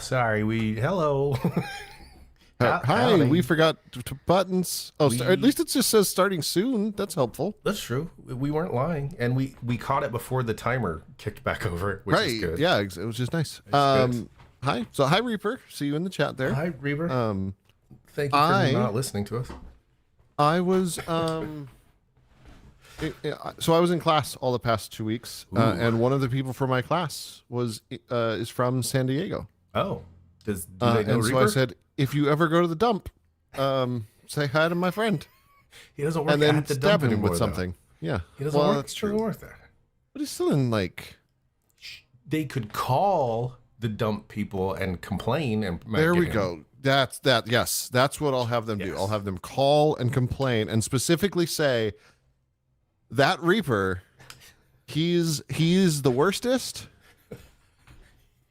Sorry, hello. Hi, Howdy. we forgot buttons. Oh, at least it just says starting soon. That's helpful. That's true. We weren't lying, and we caught it before the timer kicked back over, which is Right. good. Yeah, it was just nice. good. Hi. So, hi, Reaper. See you in the chat there. Hi, Reaver. Um, Thank you for I- not listening to us. I was, so I was in class all the past 2 weeks, and one of the people from my class is from San Diego. Oh, do they know And so Reaper? I said, if you ever go to the dump, say hi to my friend, he doesn't work and then at the stab dump him anymore, with though. something. Yeah. He doesn't Well, work. that's Doesn't true. work there. But he's still in like. They could call the dump people and complain, and might There get we in. go. That's that. Yes, that's what I'll have them do. Yes. I'll have them call and complain and specifically say that Reaper, he's the worstest.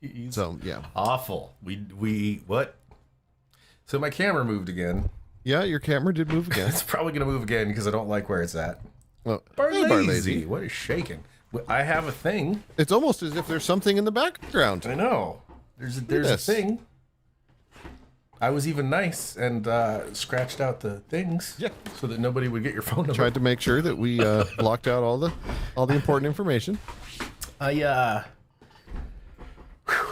He's So yeah, awful. We what? So my camera moved again. yeah. Your camera did move again. It's probably gonna move again because I don't like where it's at. Well, hey, Barlazy. Barlazy. What is shaking? I have a thing. It's almost as if there's something in the background. I know. There's a Yes. thing. I was even nice and scratched out the things. Yeah. So that nobody would get your phone number. Tried to make sure that we blocked out all the important information.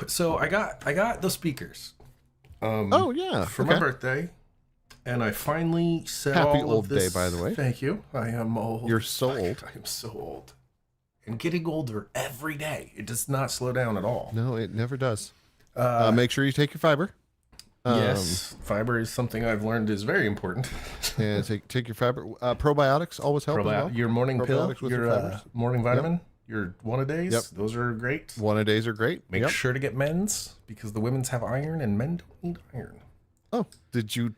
So I got the speakers Oh yeah, for okay. my birthday, and I finally said Happy all old of this. day, by the way. Thank you. I am old. You're so old. I am so old, and getting older every day. It does not slow down at all. No, it never does. Make sure you take your fiber. Yes, fiber is something I've learned is very important. And take your fiber. Probiotics always help as well. Your morning pill, Probiotics with your your fibers. morning vitamin, your one-a-days, Yep. those are great. One-a-days are great. Make Yep. sure to get men's because the women's have iron and men don't need iron. Oh, did you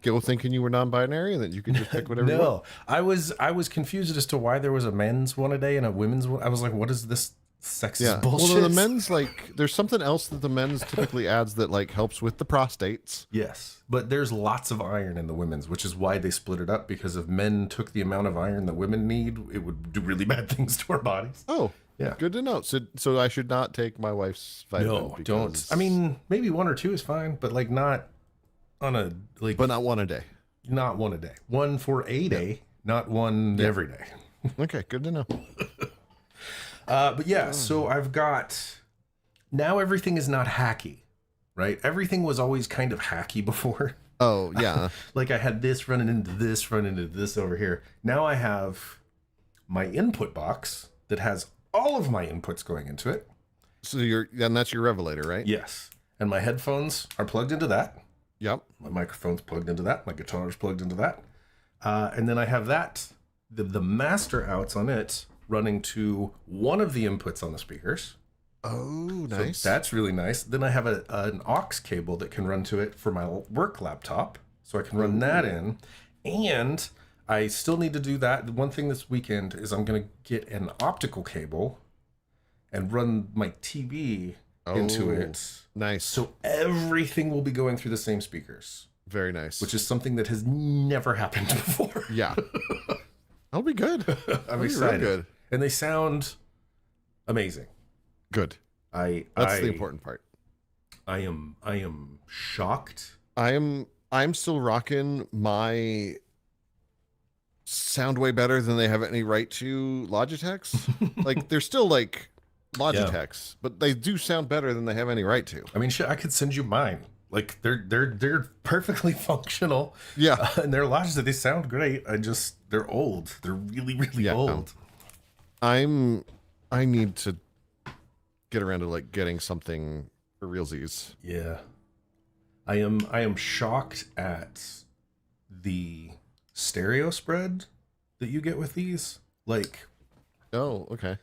go thinking you were non-binary and that you could just pick whatever you want? No, I was confused as to why there was a men's one a day and a women's one. I was like, what is this sexist Yeah. bullshit? Well, the men's there's something else that the men's typically adds that helps with the prostates. Yes, but there's lots of iron in the women's, which is why they split it up, because if men took the amount of iron that women need, it would do really bad things to our bodies. Oh, Yeah. good to know. So I should not take my wife's vitamin. No, don't. I mean, maybe one or two is fine, but not on a but not one a day. not one a day. One for a day, not one every day. Okay, good to know. But yeah, so I've got now everything is not hacky, right? Everything was always kind of hacky before. Oh yeah. Like I had this running into this over here. Now I have my input box that has all of my inputs going into it. So and that's your Revelator, right? Yes. And my headphones are plugged into that. Yep. My microphone's plugged into that. My guitar's plugged into that. And then I have the master outs on it running to one of the inputs on the speakers. Oh, So nice. that's really nice. Then I have an aux cable that can run to it for my work laptop. So I can run that in. And I still need to do that. The one thing this weekend is I'm going to get an optical cable and run my TV into it. Nice. So everything will be going through the same speakers, Very nice. which is something that has never happened before. yeah. That'll be good. I'm That'll be excited. real good. And they sound amazing. Good. That's That's the important part. I am shocked. I'm still rocking my sound way better than they have any right to Logitechs. They're still Logitechs, but they do sound better than they have any right to. I mean, shit, I could send you mine. Like they're perfectly functional. Yeah. And they're Logitech. They sound great. They're old. They're really, really Yeah, old. I need to get around to getting something for realsies. Yeah. I am shocked at the stereo spread that you get with these. Like, Oh, okay.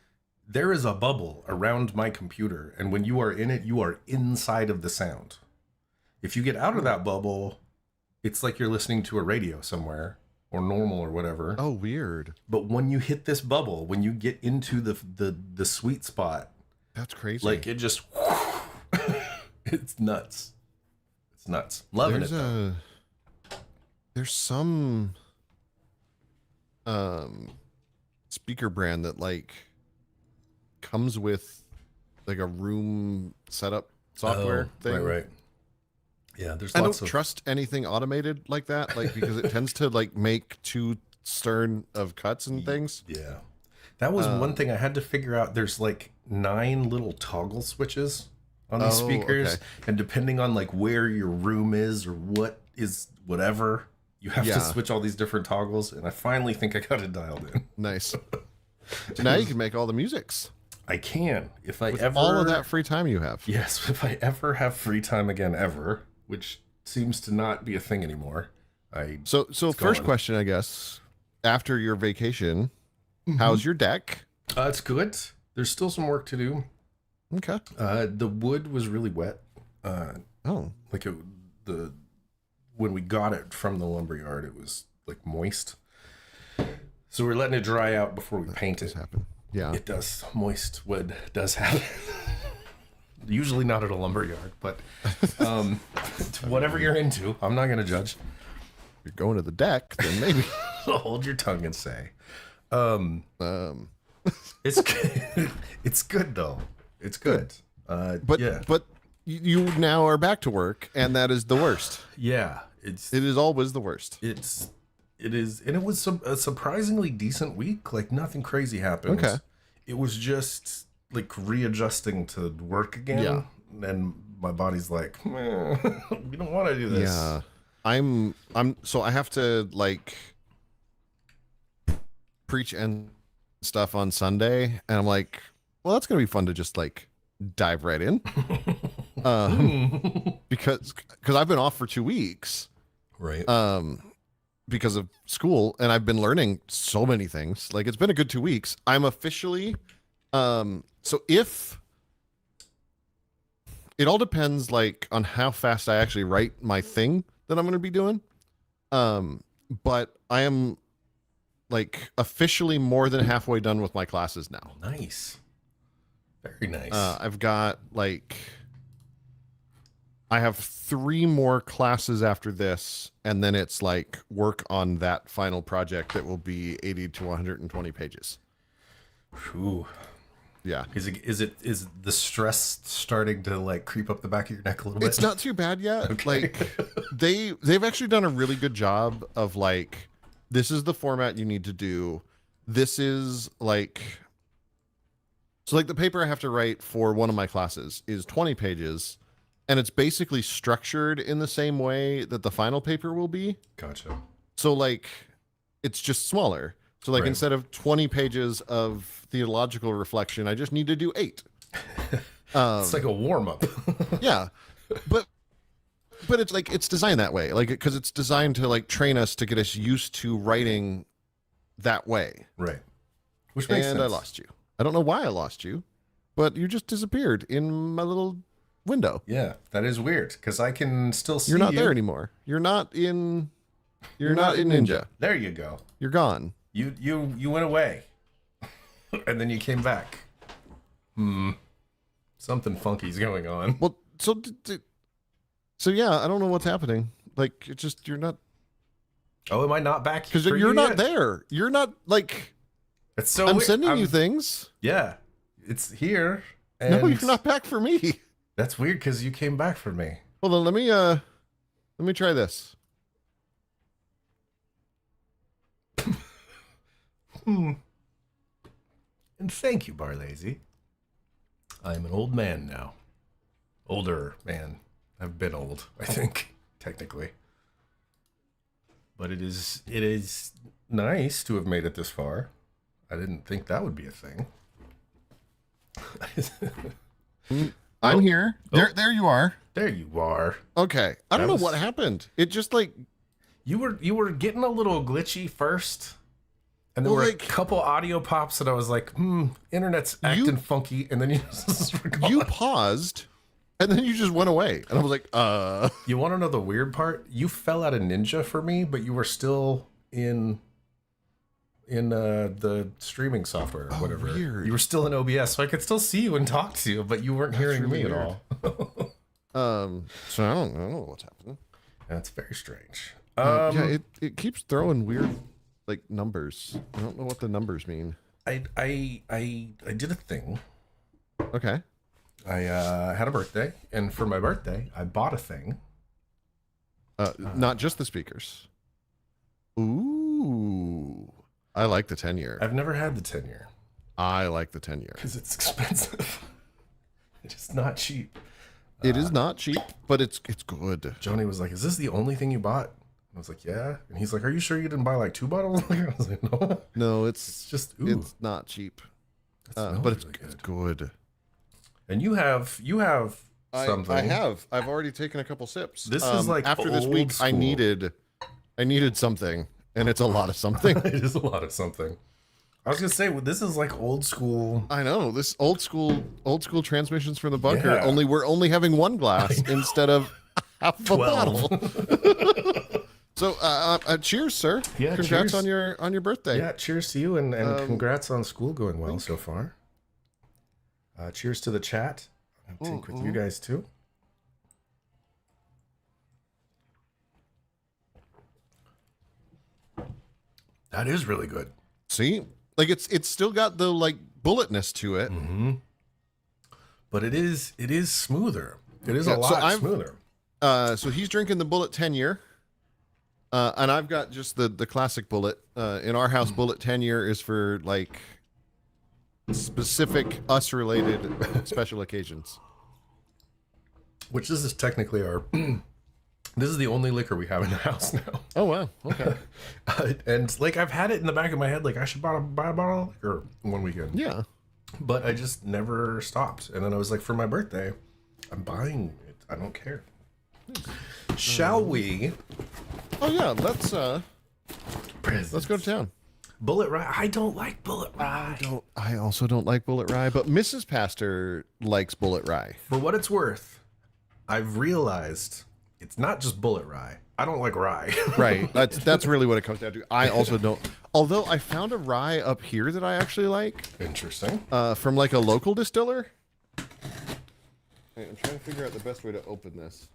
there is a bubble around my computer, and when you are in it, you are inside of the sound. If you get out of that bubble, it's like you're listening to a radio somewhere or normal or whatever. Oh, weird. But when you hit this bubble, when you get into the sweet spot, That's crazy. like it just it's nuts. It's nuts. Loving there's it. Though. there's some speaker brand that comes with a room setup software thing. Right. Yeah, there's I lots don't of trust anything automated like that, like because it tends to like make too stern of cuts and things. Yeah. That was one thing I had to figure out. There's like 9 little toggle switches on these Oh, speakers. okay. And depending on like where your room is or what is whatever, you have Yeah. to switch all these different toggles. And I finally think I got it dialed in. Nice. So now you can make all the musics I can. If I with ever all of that free time you have. Yes, if I ever have free time again ever, which seems to not be a thing anymore. So first gone. question, I guess, after your vacation, Mm-hmm. how's your deck? It's good. There's still some work to do. Okay. The wood was really wet. Oh, Like when we got it from the lumberyard, it was like moist. So we're letting it dry out before we paint this it. happened. Yeah. It does. Moist wood does happen. Usually not at a lumberyard, but whatever you're into, I'm not gonna judge. You're going to the deck, then maybe. Hold your tongue and say. um, It's good. It's good though. It's good. but yeah, you now are back to work, and that is the worst. yeah. It is always the worst. It is, and it was a surprisingly decent week. Like nothing crazy happened. Okay. It was just like readjusting to work again. Yeah. And my body's like, we don't want to do this. Yeah. I'm so I have to like preach and stuff on Sunday, and I'm like, well, that's gonna be fun to just like dive right in. Because I've been off for 2 weeks Right. because of school, and I've been learning so many things. Like it's been a good 2 weeks. I'm officially so if it all depends like on how fast I actually write my thing that I'm going to be doing. But I am like officially more than halfway done with my classes now. Nice. Very nice. I've got like I have 3 more classes after this, and then it's like work on that final project that will be 80 to 120 pages. Ooh. Yeah. Is the stress starting to like creep up the back of your neck a little bit? It's not too bad yet. Okay. Like they've actually done a really good job of like, this is the format you need to do. This is like, so like the paper I have to write for one of my classes is 20 pages, and it's basically structured in the same way that the final paper will be. Gotcha. So like, it's just smaller. So like Right. instead of 20 pages of theological reflection, I just need to do 8. It's like a warm up. Yeah, but it's like it's designed that way, like because it's designed to like train us to get us used to writing that way. Right. Which makes And sense. I lost you. I don't know why I lost you, but you just disappeared in my little window. Yeah, that is weird because I can still see You're not you. there anymore. You're not in. You're not in Ninja. There you go. You're gone. You went away, and then you came back. Something funky's going on. Well, so yeah, I don't know what's happening. Like it's just you're not Oh, am I not back? because for you're you not yet? there. You're not like It's so. I'm weird. sending you things. Yeah, it's here. And No, you're not back for me. That's weird because you came back for me. Hold on, let me try this. And thank you, Barlazy. I'm an old man now. Older man. I've been old, I think, technically. But it is nice to have made it this far. I didn't think that would be a thing. I'm here. There you are. There you are. Okay. I don't That know was- what happened. It just like You were getting a little glitchy first. And there Well, were like- a couple audio pops that I was like, internet's acting funky, and then you just were gone. you paused and then you just went away. And I was like, You want to know the weird part? You fell out of Ninja for me, but you were still in the streaming software or whatever. weird. You were still in OBS, so I could still see you and talk to you, but you weren't hearing really me weird. at all. so I don't know what's happening. That's very strange. Yeah, it keeps throwing weird like numbers. I don't know what the numbers mean. I did a thing. Okay. I had a birthday, and for my birthday, I bought a thing. Not just the speakers. Ooh. I like the 10-year. I've never had the 10-year. I like the 10-year. Because it's expensive. It's not cheap. It is not cheap, but it's good. Joni was like, "Is this the only thing you bought?" I was like, "Yeah." And he's like, "Are you sure you didn't buy like 2 bottles?" I was like, "No." No, It's just it's not cheap. But it's good. And you have something. I have. I've already taken a couple sips. This is like after this old week. school. I needed something, and it's a lot of something. It is a lot of something. I was gonna say, well, this is like old school. I know, this old school transmissions from the bunker. Yeah. Only we're only having one glass instead of half a 12. bottle. So, cheers, sir. Yeah, congrats cheers. on your birthday. Yeah, cheers to you, and congrats on school going well so far. Cheers to the chat. I'll take with you guys too. That is really good. See, like it's still got the like bulletness to it. But it is smoother. It is a lot smoother. So he's drinking the Bullet 10-year. And I've got just the classic Bullet. In our house, Bullet 10-year is for like specific us-related special occasions. Which this is technically our. This is the only liquor we have in the house now. Oh wow! Okay. And like I've had it in the back of my head, like I should buy a bottle of liquor one weekend. Yeah. But I just never stopped. And then I was like, for my birthday, I'm buying it. I don't care. Shall we? Oh yeah, let's go to town. Bullet Rye. I don't like Bullet Rye. I also don't like Bullet Rye, but Mrs. Pastor likes Bullet Rye. For what it's worth, I've realized it's not just Bullet Rye. I don't like rye. Right. That's really what it comes down to. I also don't. Although I found a rye up here that I actually like. Interesting. From like a local distiller. Wait, I'm trying to figure out the best way to open this.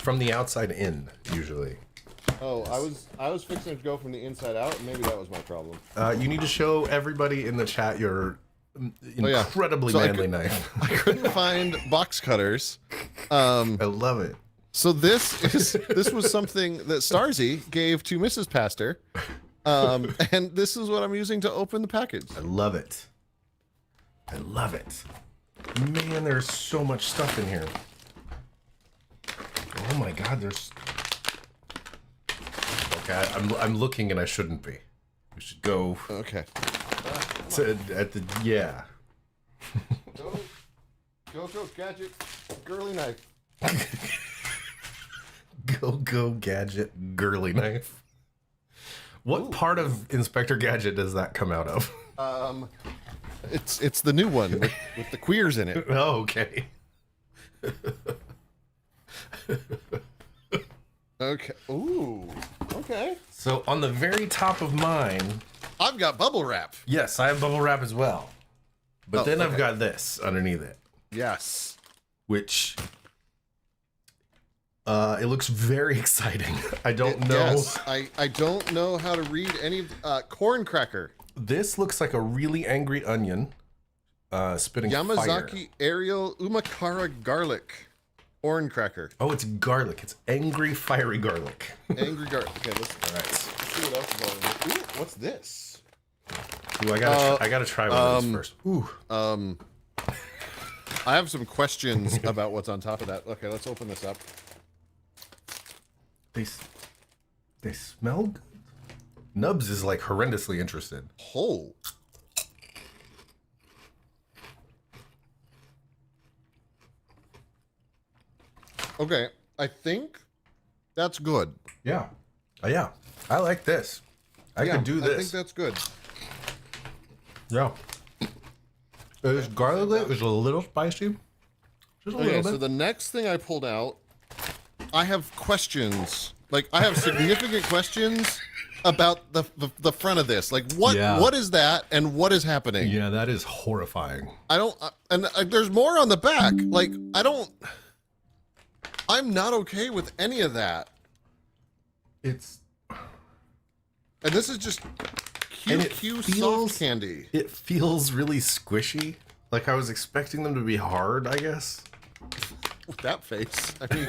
From the outside in, usually. Oh, I was fixing to go from the inside out, and maybe that was my problem. You need to show everybody in the chat your incredibly So manly knife. I couldn't find box cutters. I love it. So this was something that Starzy gave to Mrs. Pastor, and this is what I'm using to open the package. I love it. I love it. Man, there's so much stuff in here. Oh my God, there's. Okay, I'm looking and I shouldn't be. We should go. Okay. Yeah. Go gadget, girly knife. Go gadget, girly knife. What part of Inspector Gadget does that come out of? It's the new one with the queers in it. Oh, okay. Okay. Ooh. Okay. So on the very top of mine, I've got bubble wrap. yes, I have bubble wrap as well. But then I've okay. got this underneath it, Yes. which it looks very exciting. I don't know. Yes. I don't know how to read any corn cracker. This looks like a really angry onion spitting fire. Yamazaki Ariel Umakara garlic. Corn cracker. Oh, it's garlic. It's angry, fiery garlic. Angry garlic. Okay, let's All right. see what else is on here. Ooh, what's this? Ooh, I gotta try one of these first. Ooh. I have some questions about what's on top of that. Okay, let's open this up. They smell good. Nubs is like horrendously interested. Oh. Okay, I think that's good. Yeah. Yeah. I like this. I could do I think this. that's good. Yeah. This garlic is a little spicy. Just a Okay, little so bit. the next thing I pulled out, I have questions. Like, I have significant questions about the front of this. Like, what is that, and what is happening? Yeah, that is horrifying. I don't, there's more on the back. Like, I'm not okay with any of that. It's And this is just And it QQ feels- soft candy. it feels really squishy. Like I was expecting them to be hard, I guess. With that face. I mean,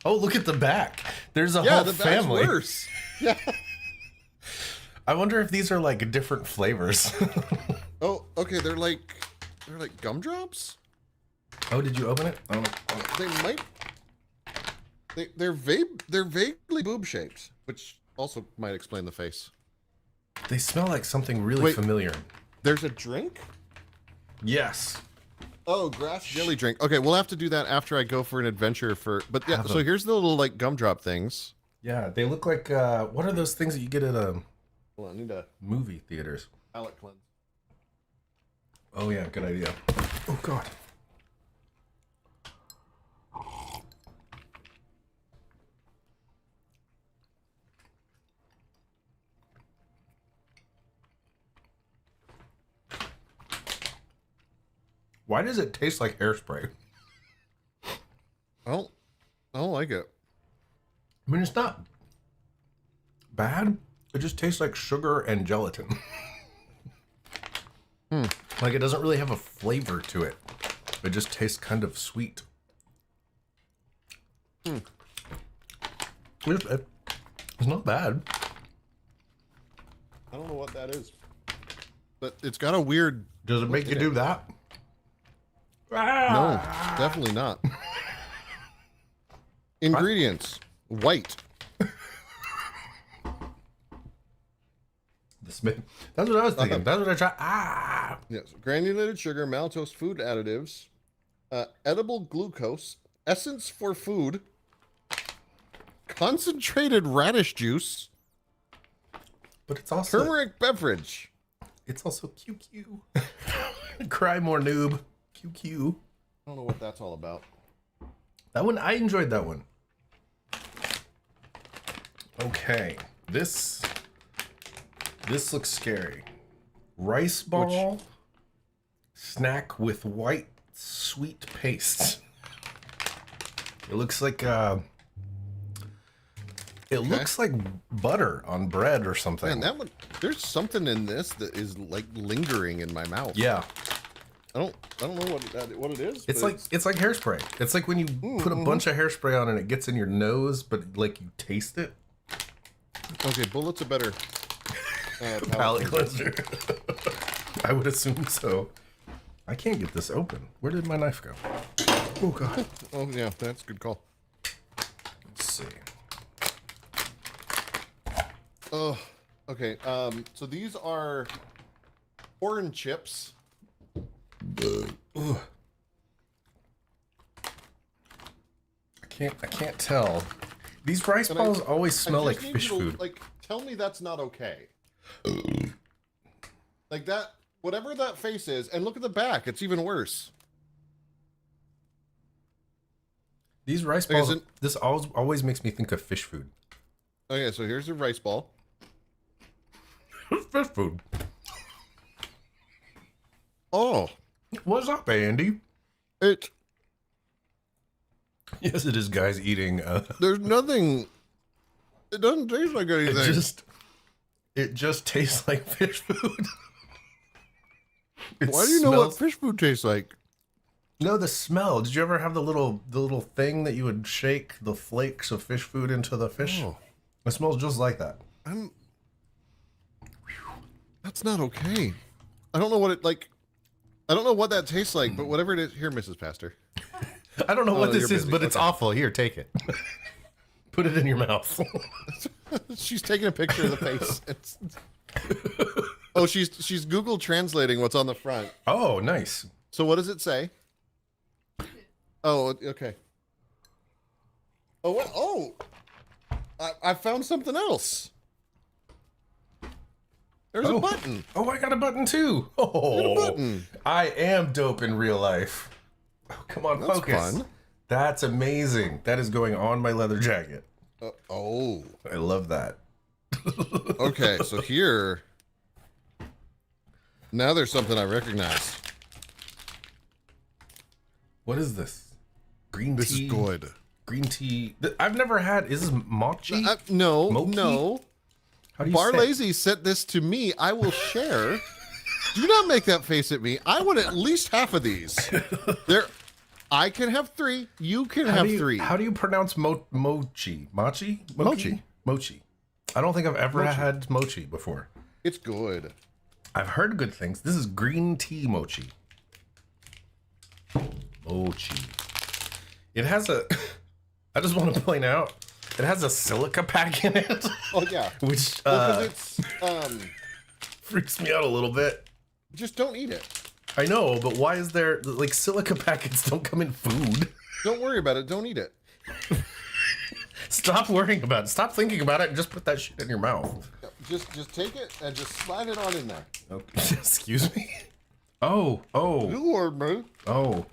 Oh, look at the back. There's a yeah, whole the back's family. worse. Yeah. I wonder if these are like different flavors. Oh, okay. They're like gumdrops. Oh, did you open it? Oh, They might. They're vaguely boob shaped, which also might explain the face. they smell like something really Wait. familiar. There's a drink. Yes. Oh, grass jelly drink. Okay, we'll have to do that after I go for an adventure for. But yeah, Have so them. here's the little like gumdrop things. Yeah, they look like what are those things that you get at Hold on, I need a movie theaters? palate cleanse. Oh yeah, good idea. Oh god. Why does it taste like hairspray? I don't like it. I mean, it's not bad. It just tastes like sugar and gelatin. Like it doesn't really have a flavor to it. It just tastes kind of sweet. It's not bad. I don't know what that is, but it's got a weird. Does it make you in do it? that? No, definitely not. Ingredients: white. That's what I was thinking. That's what I tried. Yes, granulated sugar, maltose food additives, edible glucose, essence for food, concentrated radish juice, But it's also turmeric beverage. it's also QQ. Cry more noob. QQ. I don't know what that's all about. That one, I enjoyed that one. Okay, this looks scary. Rice ball snack with white sweet paste. It looks like looks like butter on bread or something. Man, that one. There's something in this that is like lingering in my mouth. Yeah, I don't know what it is. it's but like hairspray. It's like when you put a bunch of hairspray on and it gets in your nose, but like you taste it. okay. Bullet's a better Palate cleanser. I would assume so. I can't get this open. Where did my knife go? Oh god. Oh yeah, that's a good call. Let's see. Oh, okay. So these are corn chips. Ugh. I can't tell. These rice And balls always I smell just like need fish you to, food. Like, tell me that's not okay. Like that, whatever that face is, and look at the back. It's even worse. These rice Okay, balls, so- this always makes me think of fish food. Okay, so here's a rice ball. Fish food. Oh, What's up, Andy? it. Yes, it is guys eating. There's nothing. It doesn't taste like anything. It just tastes like fish food. It Why do you know what smells- fish food tastes like? No, the smell. Did you ever have the little thing that you would shake the flakes of fish food into the fish? Oh. It smells just like that. That's not okay. I don't know what it like. I don't know what that tastes like, but whatever it is, here, Mrs. Pastor. I don't know what no, this you're is, busy. but it's Okay. awful. Here, take it. Put it in your mouth. She's taking a picture of the face. Oh, she's Google translating what's on the front. Oh, nice. So what does it say? Oh, okay. Oh, what? Oh, I found something else. There's a button. Oh, I got a button too. Oh, button. I am dope in real life. Oh, come on, That's focus. fun. That's amazing. That is going on my leather jacket. Oh, I love that. okay. So here, now there's something I recognize. What is this? Green This tea. is good. Green tea. I've never had. Is this mochi? No, Mochi? no. How do you say? Barlazy sent this to me. I will share. Do not make that face at me. I want at least half of these. There, I can have 3. You can have 3. How do you pronounce mochi? Mochi? Mochi. Mochi. I don't think I've ever Mochi. had mochi before. It's good. I've heard good things. This is green tea mochi. Mochi. It has a... I just want to point out, it has a silica pack in it. Oh yeah. Which Well, 'cause it's freaks me out a little bit. just don't eat it. I know, but why is there... Like, silica packets don't come in food. Don't worry about it. Don't eat it. Stop worrying about it. Stop thinking about it and just put that shit in your mouth. Just take it and just slide it on in there. Okay. Excuse me? Oh. Lord, man. Oh.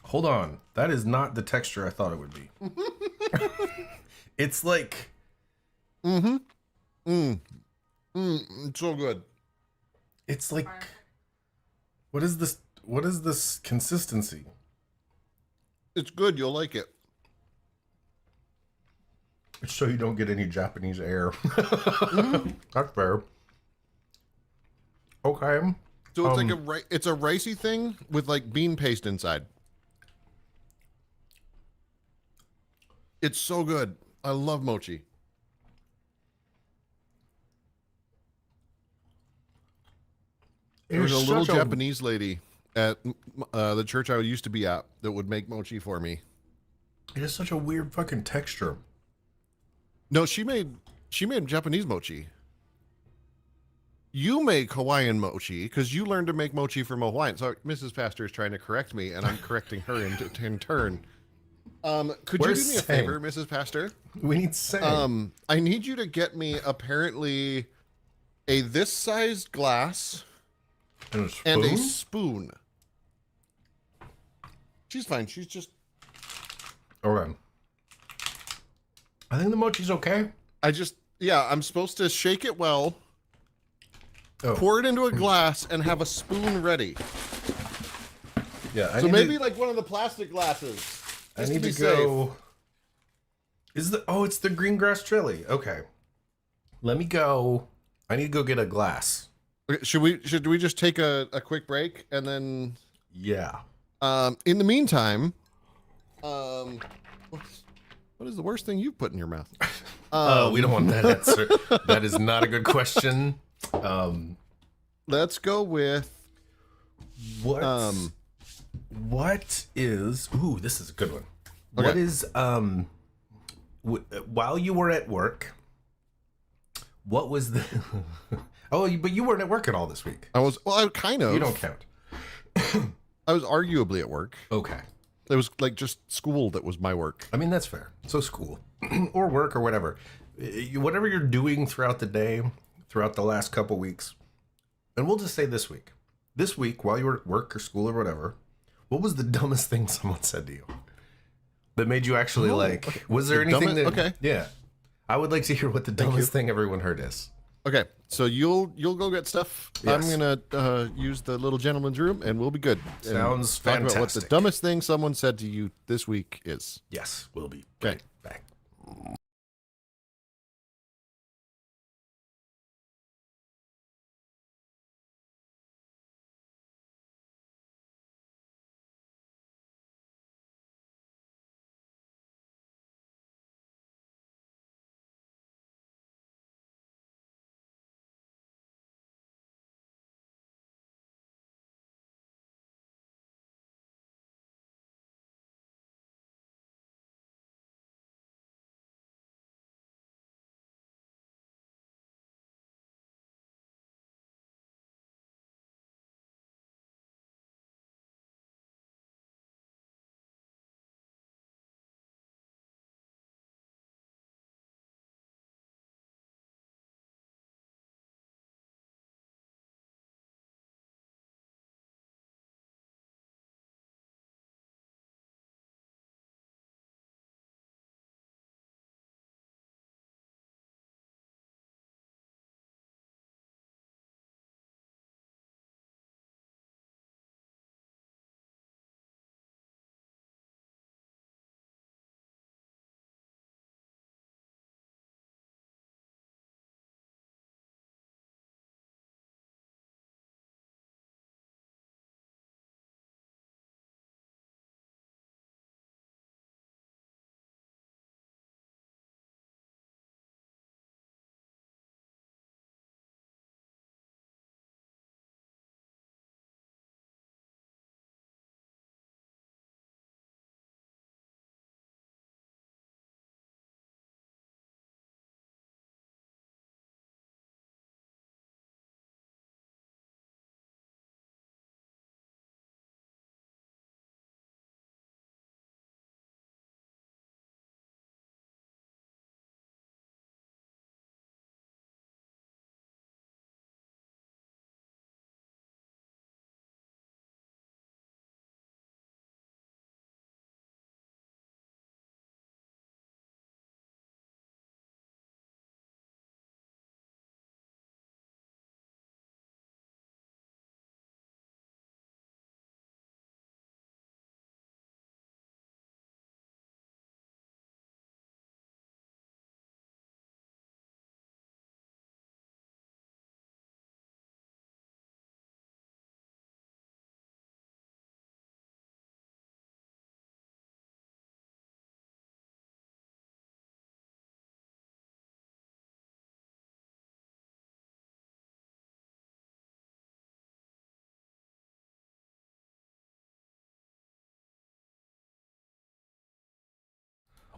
Hold on. That is not the texture I thought it would be. It's like... It's so good. It's like... What is this? What is this consistency? It's good. You'll like it. It's so you don't get any Japanese air. That's fair. Okay. So it's like it's a ricey thing with like bean paste inside. It's so good. I love mochi. There was a little Japanese lady at the church I used to be at that would make mochi for me. It is such a weird fucking texture. No, she made Japanese mochi. You make Hawaiian mochi because you learned to make mochi from a Hawaiian. So Mrs. Pastor is trying to correct me, and I'm correcting her in turn. Could you do me a favor, Mrs. Pastor? We need sand. I need you to get me apparently a this sized glass and a spoon. She's fine. She's just... Okay. I think the mochi's okay. I'm supposed to shake it well, pour it into a glass, and have a spoon ready. Yeah. So maybe like one of the plastic glasses. I need to go. It's the green grass chili. Okay. Let me go. I need to go get a glass. Okay, should we just take a quick break and then... Yeah. In the meantime, what is the worst thing you've put in your mouth? We don't want that answer. That is not a good question. Let's go with what is... Ooh, this is a good one. Okay. What is while you were at work, what was the... but you weren't at work at all this week. I kind of. You don't count. I was arguably at work. Okay. It was like just school that was my work. I mean, that's fair. So school or work or whatever. Whatever you're doing throughout the day, throughout the last couple weeks, and we'll just say this week. This week, while you were at work or school or whatever, what was the dumbest thing someone said to you that made you actually like... Was there anything that... Okay. Yeah. I would like to hear what the dumbest thing everyone heard is. Okay, so you'll go get stuff. Yes. I'm gonna use the little gentleman's room, and we'll be good. Sounds Talk about what the fantastic. dumbest thing someone said to you this week is. Yes, we'll be Okay. back.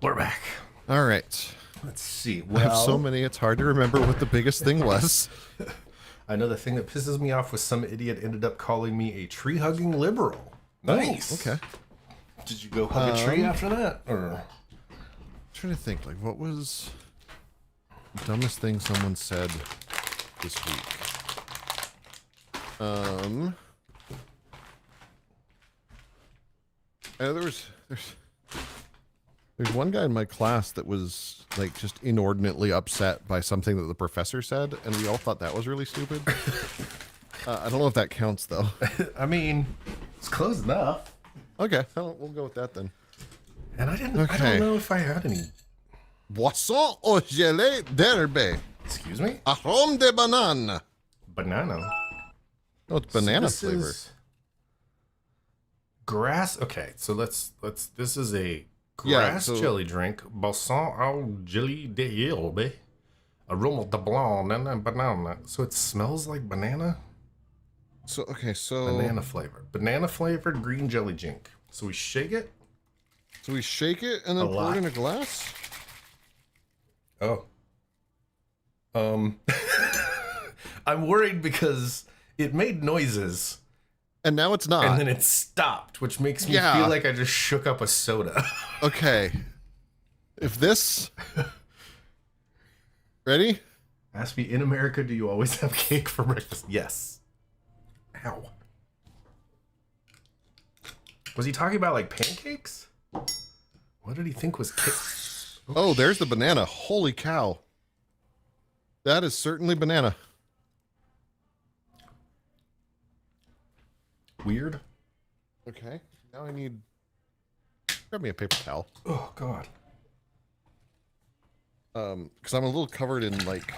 We're back. All right. Let's see. I have so Well, many, it's hard to remember what the biggest thing was. I know the thing that pisses me off was some idiot ended up calling me a tree-hugging liberal. Nice. Okay. Did you go hug a tree after that? Or Trying to think, like, what was the dumbest thing someone said this week? There's one guy in my class that was like just inordinately upset by something that the professor said, and we all thought that was really stupid. I don't know if that counts though. I mean, it's close enough. Okay, we'll go with that then. And I don't Okay. know if I had any. Boisson au gelée d'herbe. Excuse me? Arôme de banane. Banana. Oh, it's banana So flavor. is grass. Okay, so let's. This is a Yeah, grass so- jelly drink. Boisson au gelée d'herbe. Aroma de blanc and banana. So it smells like banana. So okay, so Banana flavor. Banana flavored green jelly drink. So we shake it. so we shake it and then A pour lot. it in a glass. Oh. I'm worried because it made noises And now it's not. and then it stopped, which makes me Yeah. feel like I just shook up a soda. Okay. If this ready? Ask me, in America, do you always have cake for breakfast? Yes. Ow. Was he talking about like pancakes? What did he think was cake? Oh, there's the banana. Holy cow. That is certainly banana. Weird. Okay. Now I need grab me a paper towel. Oh God. Because I'm a little covered in like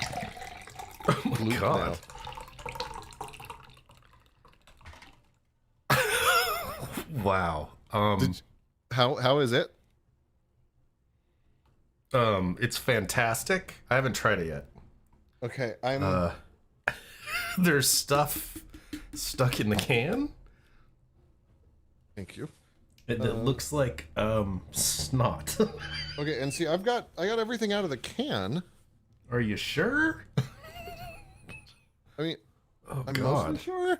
Oh my glue God. Wow. How is it? It's fantastic. I haven't tried it yet. Okay, I'm There's stuff stuck in the can. thank you. It looks like snot. Okay, and see I got everything out of the can. Are you sure? I mean, Oh I'm God. mostly sure.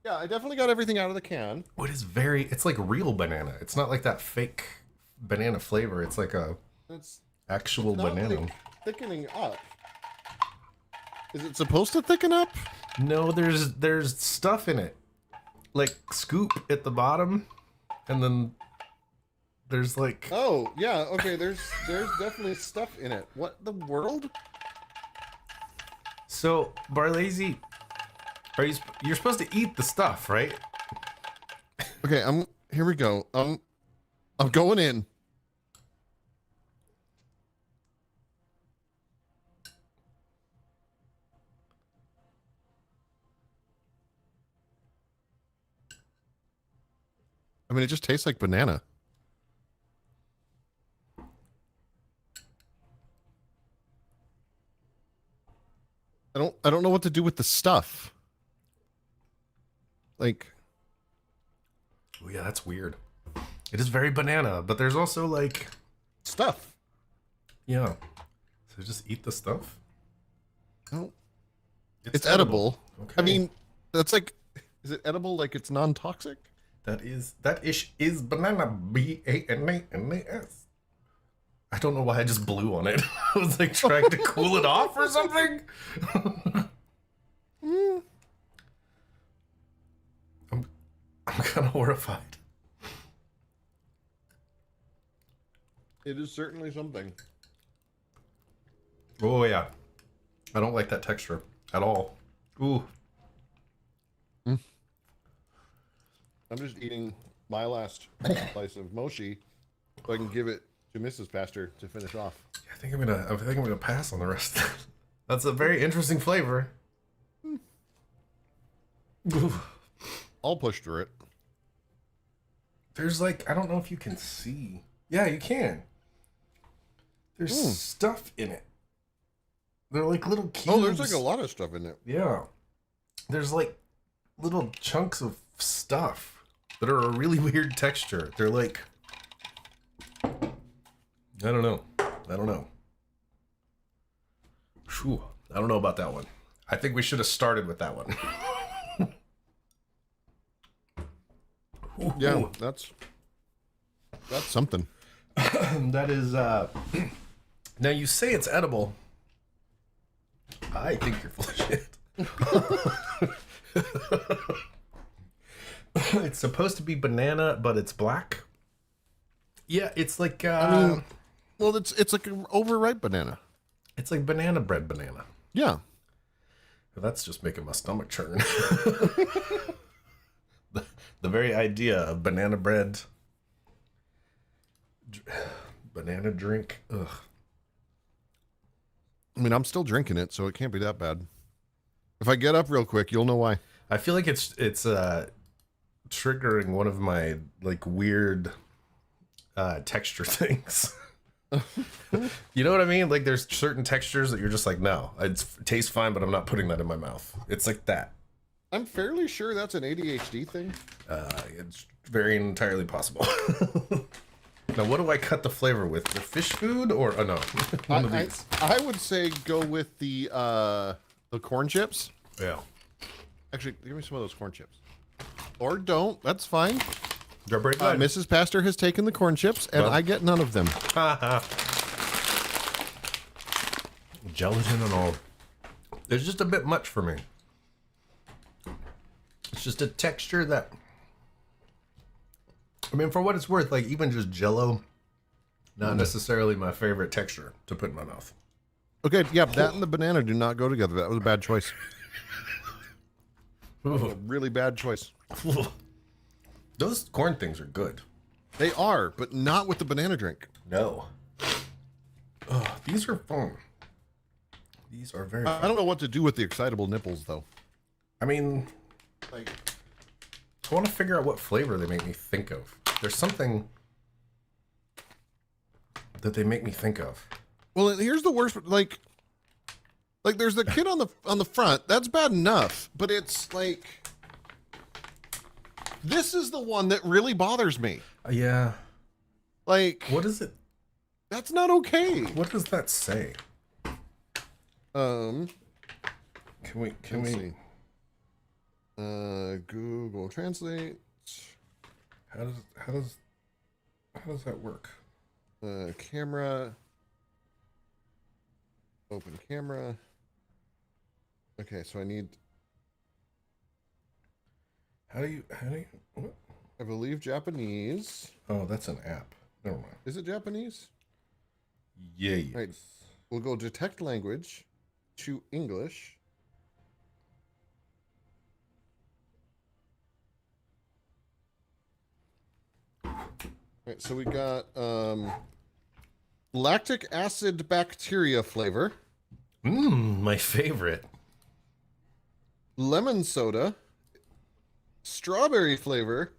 Yeah, I definitely got everything out of the can. What is it's like real banana. It's not like that fake banana flavor. It's like a It's actual not banana. like thickening up. Is it supposed to thicken up? No, there's stuff in it. Like scoop at the bottom, and then there's like Oh, yeah, okay, there's definitely stuff in it. What the world? so Barlazy. You're supposed to eat the stuff, right? Okay, here we go. I'm going in. I mean, it just tastes like banana. I don't know what to do with the stuff. Like, Oh yeah, that's weird. It is very banana, but there's also like stuff. yeah. So just eat the stuff. Oh, it's edible. Okay. I mean, that's like, is it edible? Like it's non-toxic? that is banana. BANANAS. I don't know why I just blew on it. I was like trying to cool it off or something. I'm kind of horrified. It is certainly something. Oh yeah, I don't like that texture at all. Ooh. I'm just eating my last slice of mochi so I can give it to Mrs. Pastor to finish off. I think I'm gonna pass on the rest. That's a very interesting flavor. Ooh. I'll push through it. There's like, I don't know if you can see. Yeah, you can. There's stuff in it. They're like little cubes. Oh, there's like a lot of stuff in it. Yeah. There's like little chunks of stuff that are a really weird texture. They're like I don't know. Phew, I don't know about that one. I think we should have started with that one. Yeah, that's something. That is now you say it's edible. I think you're full of shit. It's supposed to be banana, but it's black. Yeah, it's like Well, it's like an overripe banana. it's like banana bread banana. Yeah. That's just making my stomach churn. The very idea of banana bread, banana drink. Ugh. I mean, I'm still drinking it, so it can't be that bad. If I get up real quick, you'll know why. I feel like it's triggering one of my like weird texture things. You know what I mean? Like there's certain textures that you're just like, no, it tastes fine, but I'm not putting that in my mouth. It's like that. I'm fairly sure that's an ADHD thing. It's very entirely possible. Now, what do I cut the flavor with? The fish food or no? One of these. I would say go with the corn chips. Yeah. Actually, give me some of those corn chips. Or don't. That's fine. They're pretty good. Mrs. Pastor has taken the corn chips, and I get none of them. Gelatin and all. It's just a bit much for me. It's just a texture that, I mean, for what it's worth, like even just Jell-O, not necessarily my favorite texture to put in my mouth. Okay, yeah, that and the banana do not go together. That was a bad choice. A really bad choice. Those corn things are good. They are, but not with the banana drink. No. Oh, these are fun. These are very fun. I don't know what to do with the excitable nipples, though. I mean, Like, I want to figure out what flavor they make me think of. There's something that they make me think of. well, and here's the worst. Like there's the kid on the front. That's bad enough, but it's like this is the one that really bothers me. Yeah. Like, What is it? that's not okay. What does that say? Um, Can we? let's see. Google Translate. How does that work? Camera. Open camera. Okay, so I need, How do you? What? I believe, Japanese. Oh, that's an app. Never mind. Is it Japanese? Yeah. Right. We'll go detect language to English. Right, so we got lactic acid bacteria flavor, My favorite. lemon soda, strawberry flavor,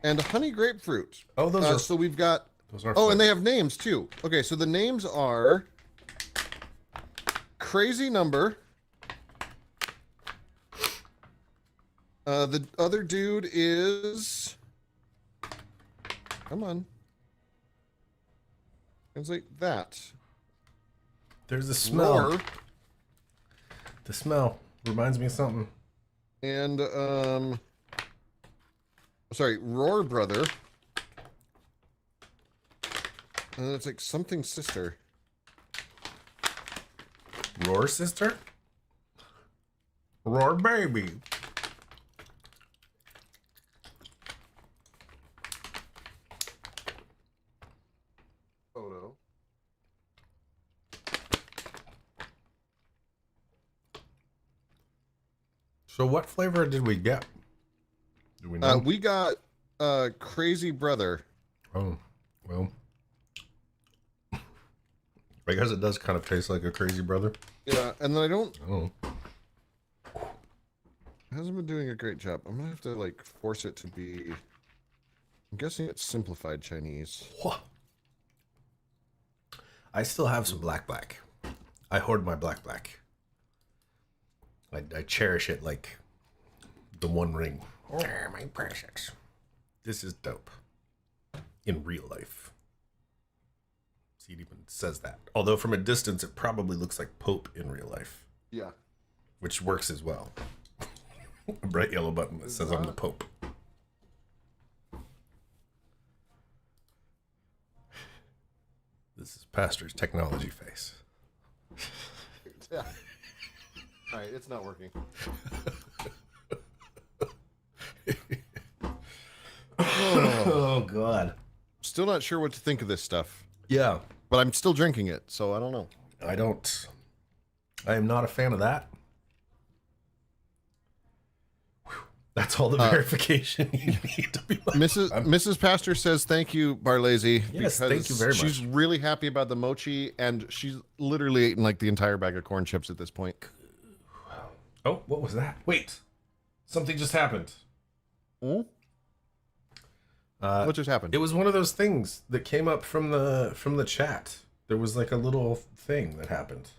and honey grapefruit. Oh, those are. So we've got, Those are. oh, and they have names too. Okay, so the names are Crazy Number. The other dude is, come on, translate that. There's a smell. Roar, The smell reminds me of something. and sorry, Roar Brother. And it's like something sister. Roar sister. Roar baby. Photo. So what flavor did we get? Do we know? We got Crazy Brother. Oh, well. I guess it does kind of taste like a crazy brother. Yeah, and then I don't. Oh. Hasn't been doing a great job. I'm gonna have to like force it to be. I'm guessing it's simplified Chinese. I still have some black. I hoard my black. I cherish it like the One Ring. Oh, my precious. This is dope. In real life. See, it even says that. Although from a distance, it probably looks like Pope in real life, Yeah. which works as well. A bright yellow button that says I'm the Pope. This is Pastor's technology face. Yeah. All right, it's not working. Oh, God. Still not sure what to think of this stuff, Yeah. but I'm still drinking it, so I don't know. I am not a fan of that. Whew. That's all the verification you need to be like. Mrs. Pastor says thank you, Barlazy. Yes, thank you very much. She's really happy about the mochi, and she's literally eaten like the entire bag of corn chips at this point. Oh, what was that? Wait. Something just happened. What just happened? It was one of those things that came up from the chat. There was like a little thing that happened.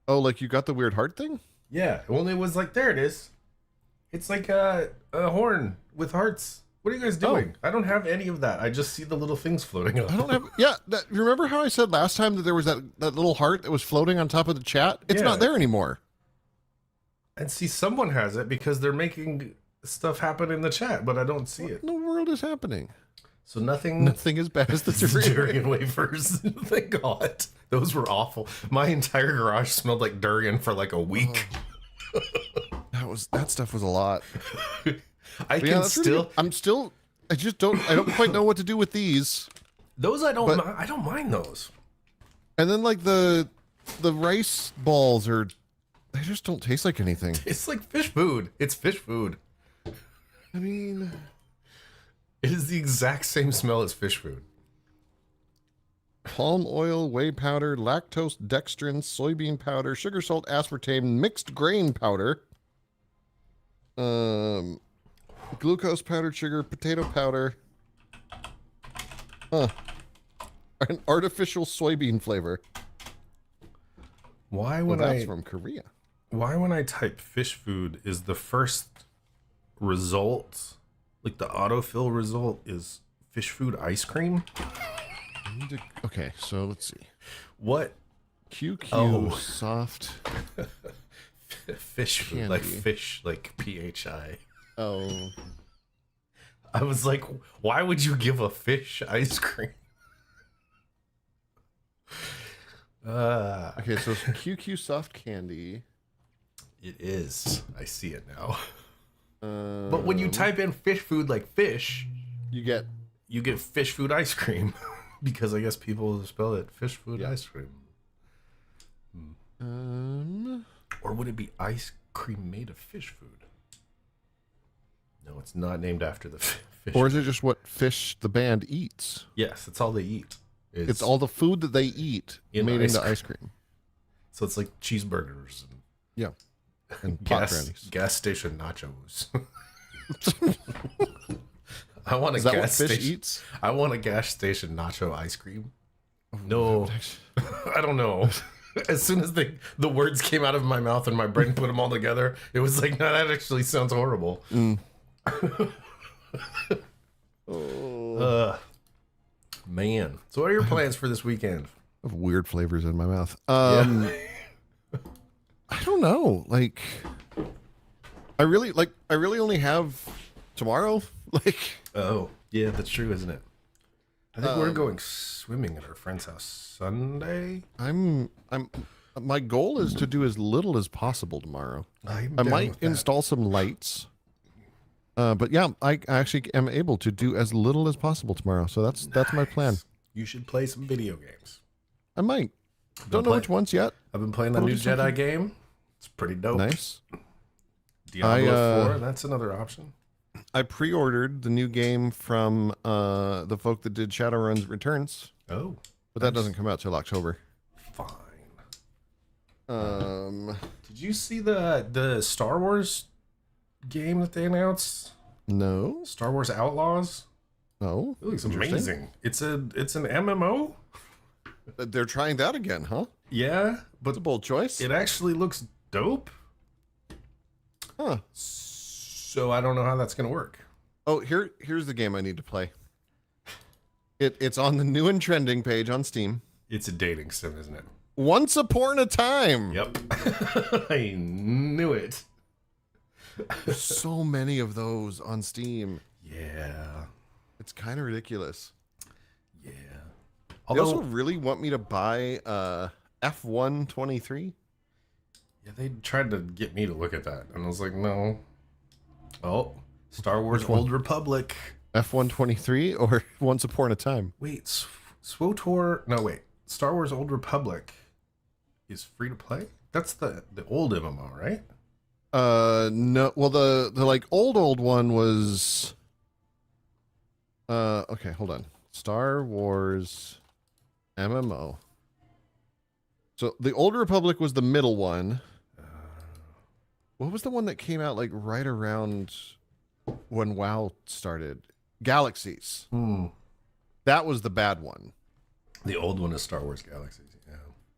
Oh, like you got the weird heart thing? Yeah. Well, it was like, there it is. It's like a horn with hearts. What are you guys doing? I don't have any of that. I just see the little things floating up. I don't have. Yeah, remember how I said last time that there was that little heart that was floating on top of the chat? It's Yeah. not there anymore. And see, someone has it because they're making stuff happen in the chat, but I don't see it. What in the world is happening? So nothing As bad as the durian. durian wafers. Thank God. Those were awful. My entire garage smelled like durian for like a week. That stuff was a lot. I But can yeah, that's really still good. I don't quite know what to do with these. those I don't but- I don't mind those. And then like the rice balls they just don't taste like anything. It's like fish food. It's fish food. I mean, It is the exact same smell as fish food. palm oil, whey powder, lactose, dextrin, soybean powder, sugar, salt, aspartame, mixed grain powder, glucose powdered sugar, potato powder, an artificial soybean flavor. Why Well, when that's from Korea. why when I type fish food is the first result, like the autofill result is fish food ice cream? Okay, so let's see. What? QQ Oh. soft. Fish food, like Candy. fish, like PHI. Oh, I was like, why would you give a fish ice cream? okay. So it's QQ soft candy. It is. I see it now. But when you type in fish food like fish, You get you get fish food ice cream. Because I guess people spell it fish food ice cream. Or would it be ice cream made of fish food? No, it's not named after the fish. or is it just what Fish the band eats? Yes, it's all they eat. It's all the food that they eat In made ice into cream. ice cream. So it's like cheeseburgers and Yeah, and pot brownies. gas station nachos. I want a Is that what gas fish station. eats? I want a gas station nacho ice cream. No, I don't know. As soon as the words came out of my mouth and my brain put them all together, it was like, no, that actually sounds horrible. Man. So what are your plans for this weekend? I have weird flavors in my mouth. Yeah. I don't know. Like, I really only have tomorrow. Like, Oh, yeah, that's true, isn't it? I think we're going swimming at our friend's house Sunday. my goal is to do as little as possible tomorrow. I'm I down might with that. install some lights. But yeah, I actually am able to do as little as possible tomorrow. So that's my plan. You should play some video games. I might. Don't know play- which ones yet. I've been playing that We'll new do something. Jedi game. It's pretty dope. Nice. Diablo 4, that's another option. I pre-ordered the new game from the folk that did Shadowrun's Returns, Oh, but that doesn't come out till October. fine. Um, Did you see the Star Wars game that they announced? no, Star Wars Outlaws? no. It looks Interesting. amazing. It's an MMO? They're trying that again, huh? Yeah, It's but a bold choice. it actually looks dope. Huh. So I don't know how that's gonna work. Oh, here's the game I need to play. It's on the new and trending page on Steam. It's a dating sim, isn't it? Once Upon a Time. Yep. I knew it. There's so many of those on Steam. Yeah. It's kind of ridiculous. Yeah. They Although, also really want me to buy F123. yeah, they tried to get me to look at that, and I was like, no. Oh, Star Wars Which one? Old Republic. F123 or Once Upon a Time? Wait, SWTOR. No, wait. Star Wars Old Republic is free to play. That's the old MMO, right? No. Well, the like old one was. Okay, hold on. Star Wars MMO. So the Old Republic was the middle one. What was the one that came out like right around when WoW started? Galaxies. That was the bad one. The old one is Star Wars Galaxies. Yeah.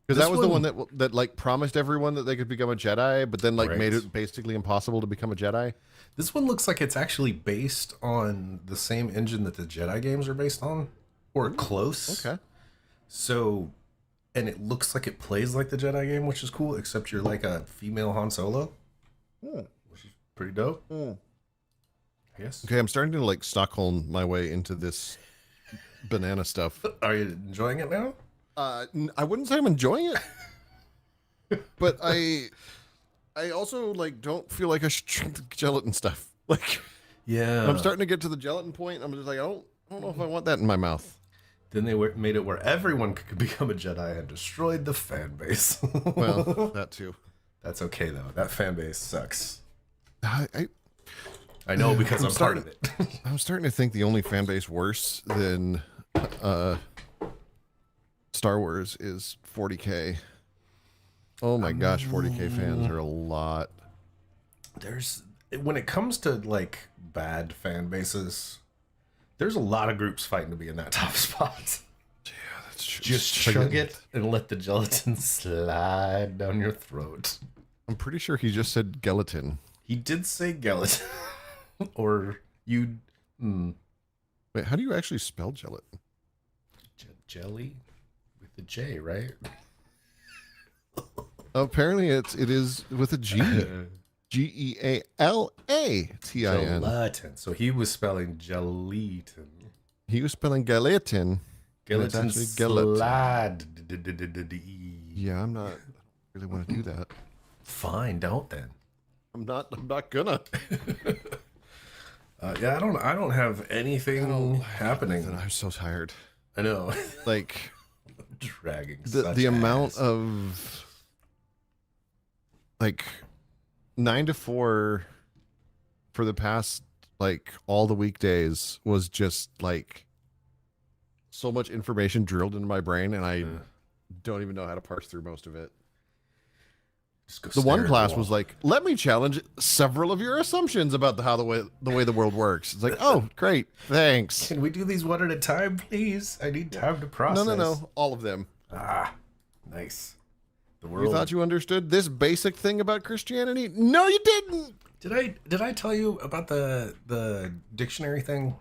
Because This that was the one that like promised everyone that they could become a Jedi, but then like Right. made it basically impossible to become a Jedi. This one looks like it's actually based on the same engine that the Jedi games are based on, or close. Okay. So, and it looks like it plays like the Jedi game, which is cool, except you're like a female Han Solo, which is pretty dope. I guess. Okay, I'm starting to like Stockholm my way into this banana stuff. Are you enjoying it now? I wouldn't say I'm enjoying it, but I also like don't feel like I should drink the gelatin stuff. Like Yeah. I'm starting to get to the gelatin point. I'm just like I don't know if I want that in my mouth. Then they made it where everyone could become a Jedi and destroyed the fan base. Well, that too. That's okay though. That fan base sucks. I I know because I'm part of it. I'm starting to think the only fan base worse than Star Wars is 40K. Oh my gosh, 40K fans are a lot. There's when it comes to like bad fan bases, there's a lot of groups fighting to be in that top spot. That's true. Just chug it and let the gelatin slide down your throat. I'm pretty sure he just said gelatin. He did say gelatin, or you Wait, how do you actually spell gelatin? jelly with the J, right? Apparently it is with a G. Gelatin. Gelatin. So he was spelling gelatin. He was spelling gelatin. It's Gelatin actually gelatin. slide. Yeah, I'm not really want to do that. Fine, don't then. I'm not gonna. Yeah, I don't have anything happening. I'm so tired. I know. Like Dragging the amount of like 9 to 4 for the past like all the weekdays was just like so much information drilled into my brain, and I don't even know how to parse through most of it. The one class was like, let me challenge several of your assumptions about the way the world works. It's like, oh, great, thanks. Can we do these one at a time, please? I need time to process. No, all of them. Ah, nice. The You world. thought you understood this basic thing about Christianity? No, you didn't. Did I tell you about the dictionary thing?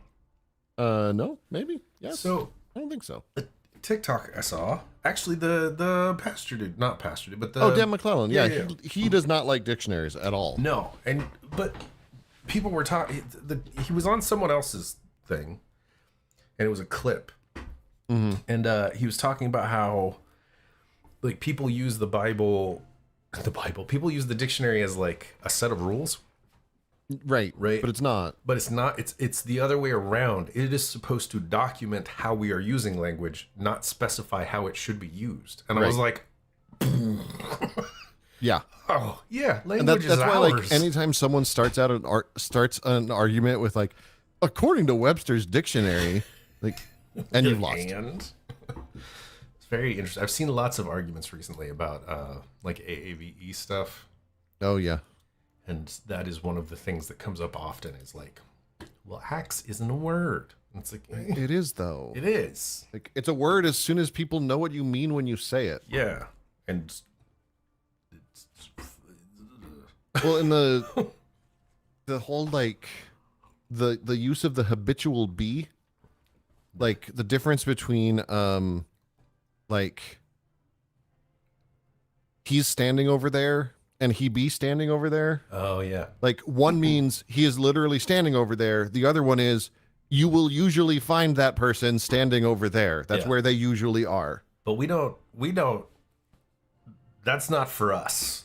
No, maybe. Yes. So I don't think so. TikTok I saw. Actually, the pastor dude, not pastor dude, but the Dan McClellan. Yeah, he does not like dictionaries at all. No, but people were talking. He was on someone else's thing, and it was a clip, and he was talking about how like people use the Bible. People use the dictionary as like a set of rules, Right. Right. But it's not. but it's not. It's the other way around. It is supposed to document how we are using language, not specify how it should be used. And I was like, Yeah. oh yeah, And language that's is why, ours. like, anytime someone starts an argument with like, according to Webster's dictionary, like, and you've lost. And it's very interesting. I've seen lots of arguments recently about like AAVE stuff, Oh yeah. and that is one of the things that comes up often. Is like, well, axe isn't a word. And it's like It is though. it is, Like, it's a word as soon as people know what you mean when you say it. yeah, and Well, in the whole like the use of the habitual be, like the difference between like he's standing over there and he be standing over there. Oh yeah. Like one means he is literally standing over there. The other one is you will usually find that person standing over there. That's Yeah. where they usually are. But we don't that's not for us.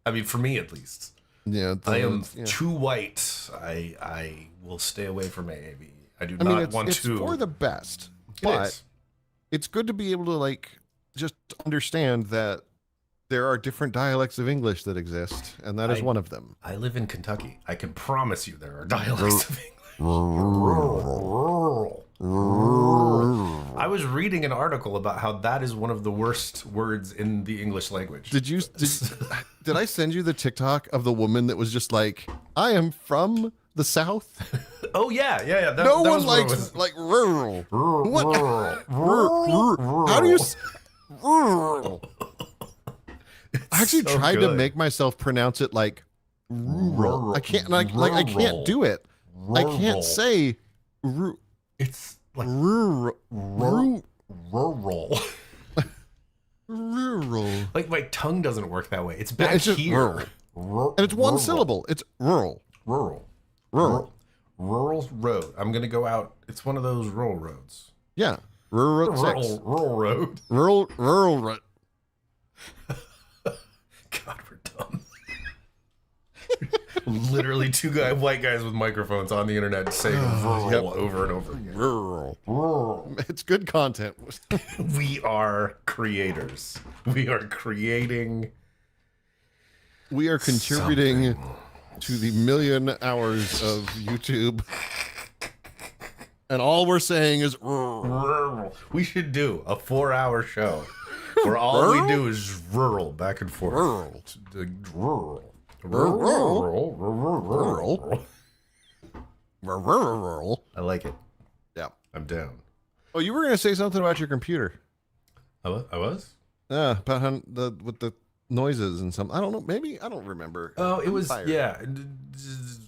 I mean, for me at least. Yeah, I am too white. I will stay away from AAV. I do not want it's to. for the best, It but is. it's good to be able to like just understand that there are different dialects of English that exist, and that is one of them. I live in Kentucky. I can promise you there are dialects of English. Rural. I was reading an article about how that is one of the worst words in the English language. Did I send you the TikTok of the woman that was just like, I am from the South? Oh yeah. That, No that one was where it likes was. like rural. What? Rural. How do you rural? I actually so tried to good. make myself pronounce it like rural. I can't like I can't do it. I Rural. can't say It's like rural. rural. Rural. Like my tongue doesn't work that way. It's Yeah, back it's just here. and it's one syllable. It's rural. Rural. Rural. Rural road. I'm gonna go out. It's one of those rural roads. Yeah. Rural. Six. Rural road. Rural. God, we're dumb. Literally two white guys with microphones on the internet saying rural over and over again. Rural. It's good content. We are creators. We are creating. We are contributing something. to the million hours of YouTube. And all we're saying is Rural. We should do a 4-hour show where all we do is rural back and forth. Rural. Rural. Rural. I like it. Yeah. I'm down. Oh, you were going to say something about your computer. I was? Yeah, about how with the noises and some. I don't know. Maybe I don't remember. Oh, it I'm was, tired. yeah.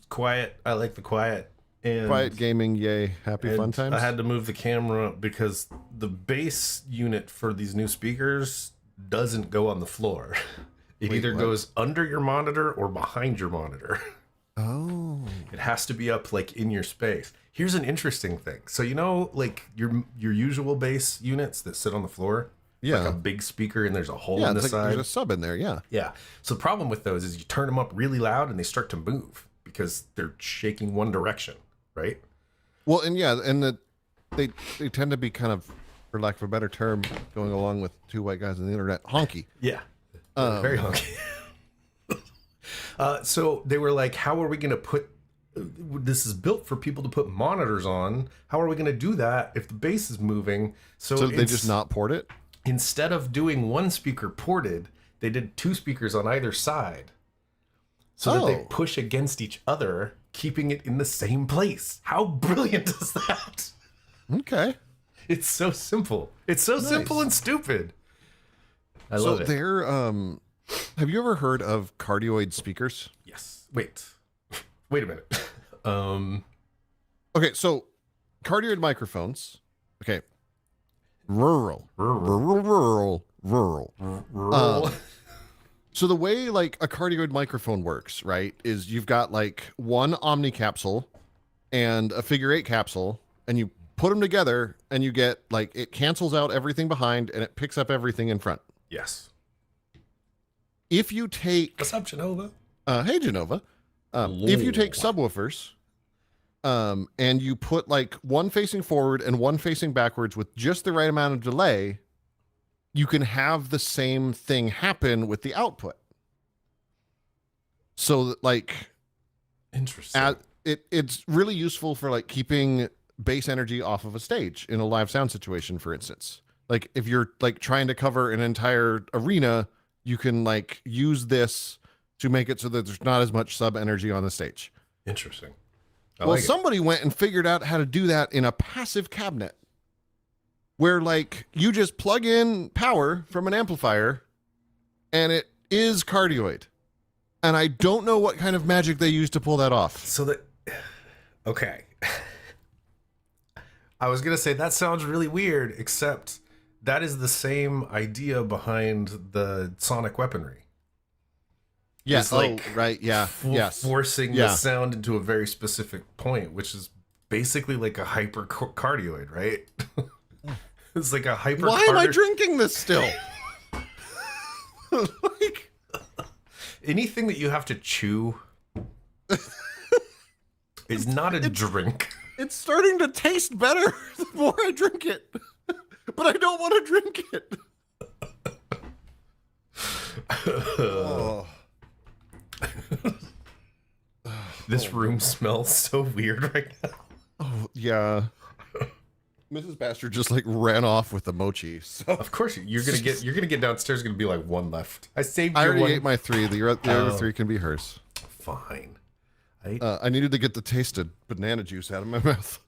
Quiet. I like the quiet. And Quiet gaming, yay! Happy fun and times. I had to move the camera because the base unit for these new speakers doesn't go on the floor. It Wait, either what? goes under your monitor or behind your monitor. Oh, It has to be up like in your space. Here's an interesting thing. So you know, like your usual bass units that sit on the floor, yeah, like a big speaker and there's a hole yeah. in the It's like side. there's a sub in there. Yeah. Yeah. So the problem with those is you turn them up really loud and they start to move because they're shaking one direction, right? Well, and yeah, and they tend to be kind of, for lack of a better term, going along with two white guys on the internet, honky. Yeah. Very hunky. So they were like, how are we going to put this is built for people to put monitors on. How are we going to do that if the bass is moving? So they just not port it? instead of doing one speaker ported, they did two speakers on either side so that they Oh. push against each other, keeping it in the same place. How brilliant is that? Okay. It's so simple. It's so simple and stupid. I love it. they're have you ever heard of cardioid speakers? Yes. Wait a minute. Okay, so cardioid microphones. Okay. Rural. Rural. So the way like a cardioid microphone works, right, is you've got like one Omni capsule and a figure 8 capsule, and you put them together and you get like it cancels out everything behind and it picks up everything in front. Yes. If you take What's up, Genova? hey Genova, if you take subwoofers and you put like one facing forward and one facing backwards with just the right amount of delay, you can have the same thing happen with the output. So that like Interesting. it's really useful for like keeping bass energy off of a stage in a live sound situation, for instance. Like if you're like trying to cover an entire arena, you can like use this to make it so that there's not as much sub energy on the stage. Interesting. I Well, like it. somebody went and figured out how to do that in a passive cabinet where like you just plug in power from an amplifier and it is cardioid. And I don't know what kind of magic they used to pull that off. So that, okay. I was gonna say that sounds really weird, except that is the same idea behind the sonic weaponry. Yeah. It's like right. Yeah. Yes. forcing Yeah. the sound into a very specific point, which is basically like a hypercardioid, right? It's like a hyper. Why am I drinking this still? Like, anything that you have to chew is not a drink. it's starting to taste better the more I drink it, but I don't want to drink it. Oh. This room smells so weird right now. Oh yeah. Mrs. Bastard just like ran off with the mochi. So Of course, you're gonna get downstairs. Gonna be like one left. I saved I you already one. ate my 3. The other 3 can be hers. Fine. I needed to get the tasted banana juice out of my mouth.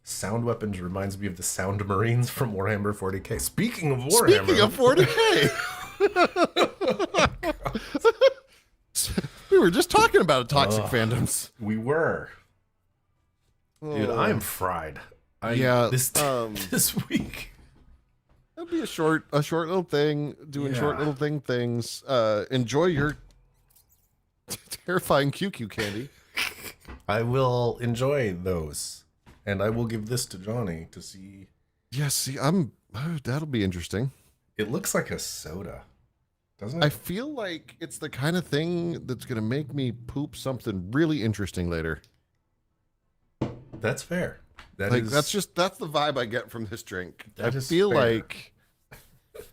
Sound weapons reminds me of the Sound Marines from Warhammer 40k. Speaking of Warhammer, Speaking of 40k, we were just talking about toxic fandoms. we were. Dude, Oh. I'm fried. Yeah, This week. That'd be a short little thing, doing short Yeah. little things. Enjoy your terrifying QQ candy. I will enjoy those, and I will give this to Johnny to see. Yes, see, that'll be interesting. It looks like a soda, doesn't it? I feel like it's the kind of thing that's gonna make me poop something really interesting later. That's fair. That's the vibe I get from this drink. I That is feel fair. like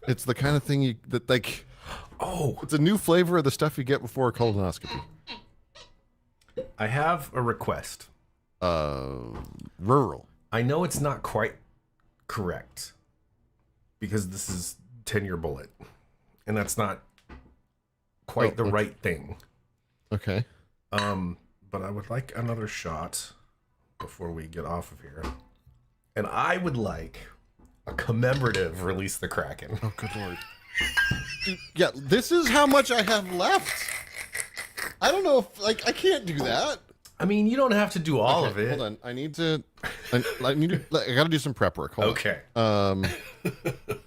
it's the kind of thing that like Oh, it's a new flavor of the stuff you get before a colonoscopy. I have a request. Rural. I know it's not quite correct because this is 10-year bullet, and that's not quite the okay. right thing. Okay. But I would like another shot before we get off of here, and I would like a commemorative Release the Kraken. Oh, good lord. Dude, yeah, this is how much I have left. I don't know if I can't do that. I mean, you don't have to do all of it. Hold on. I gotta do some prep work. Hold Okay. on.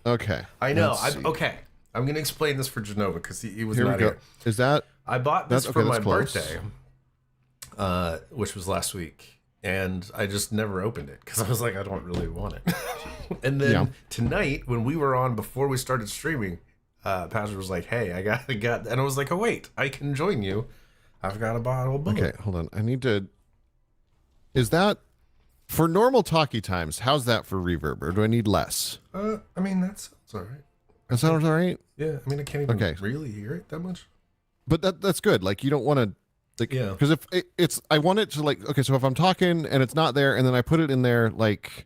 Okay. I know. Let's see. Okay. I'm gonna explain this for Genova because he was Here we not go. here. Is that I bought this for my that's close. birthday, which was last week, and I just never opened it because I was like, I don't really want it. And then tonight, when we were on before we started streaming, Patrick was like, "Hey, I got," and I was like, "Oh wait, I can join you. I've got a bottle of Bullet." okay? Hold on. I need to. Is that for normal talkie times? How's that for reverb? Or do I need less? I mean, that sounds all right. That sounds all right. Yeah, I mean, I can't even Okay. really hear it that much. But that's good. Like you don't want to. Like, Yeah. Because if it's, I want it to like. Okay, so if I'm talking and it's not there, and then I put it in there, like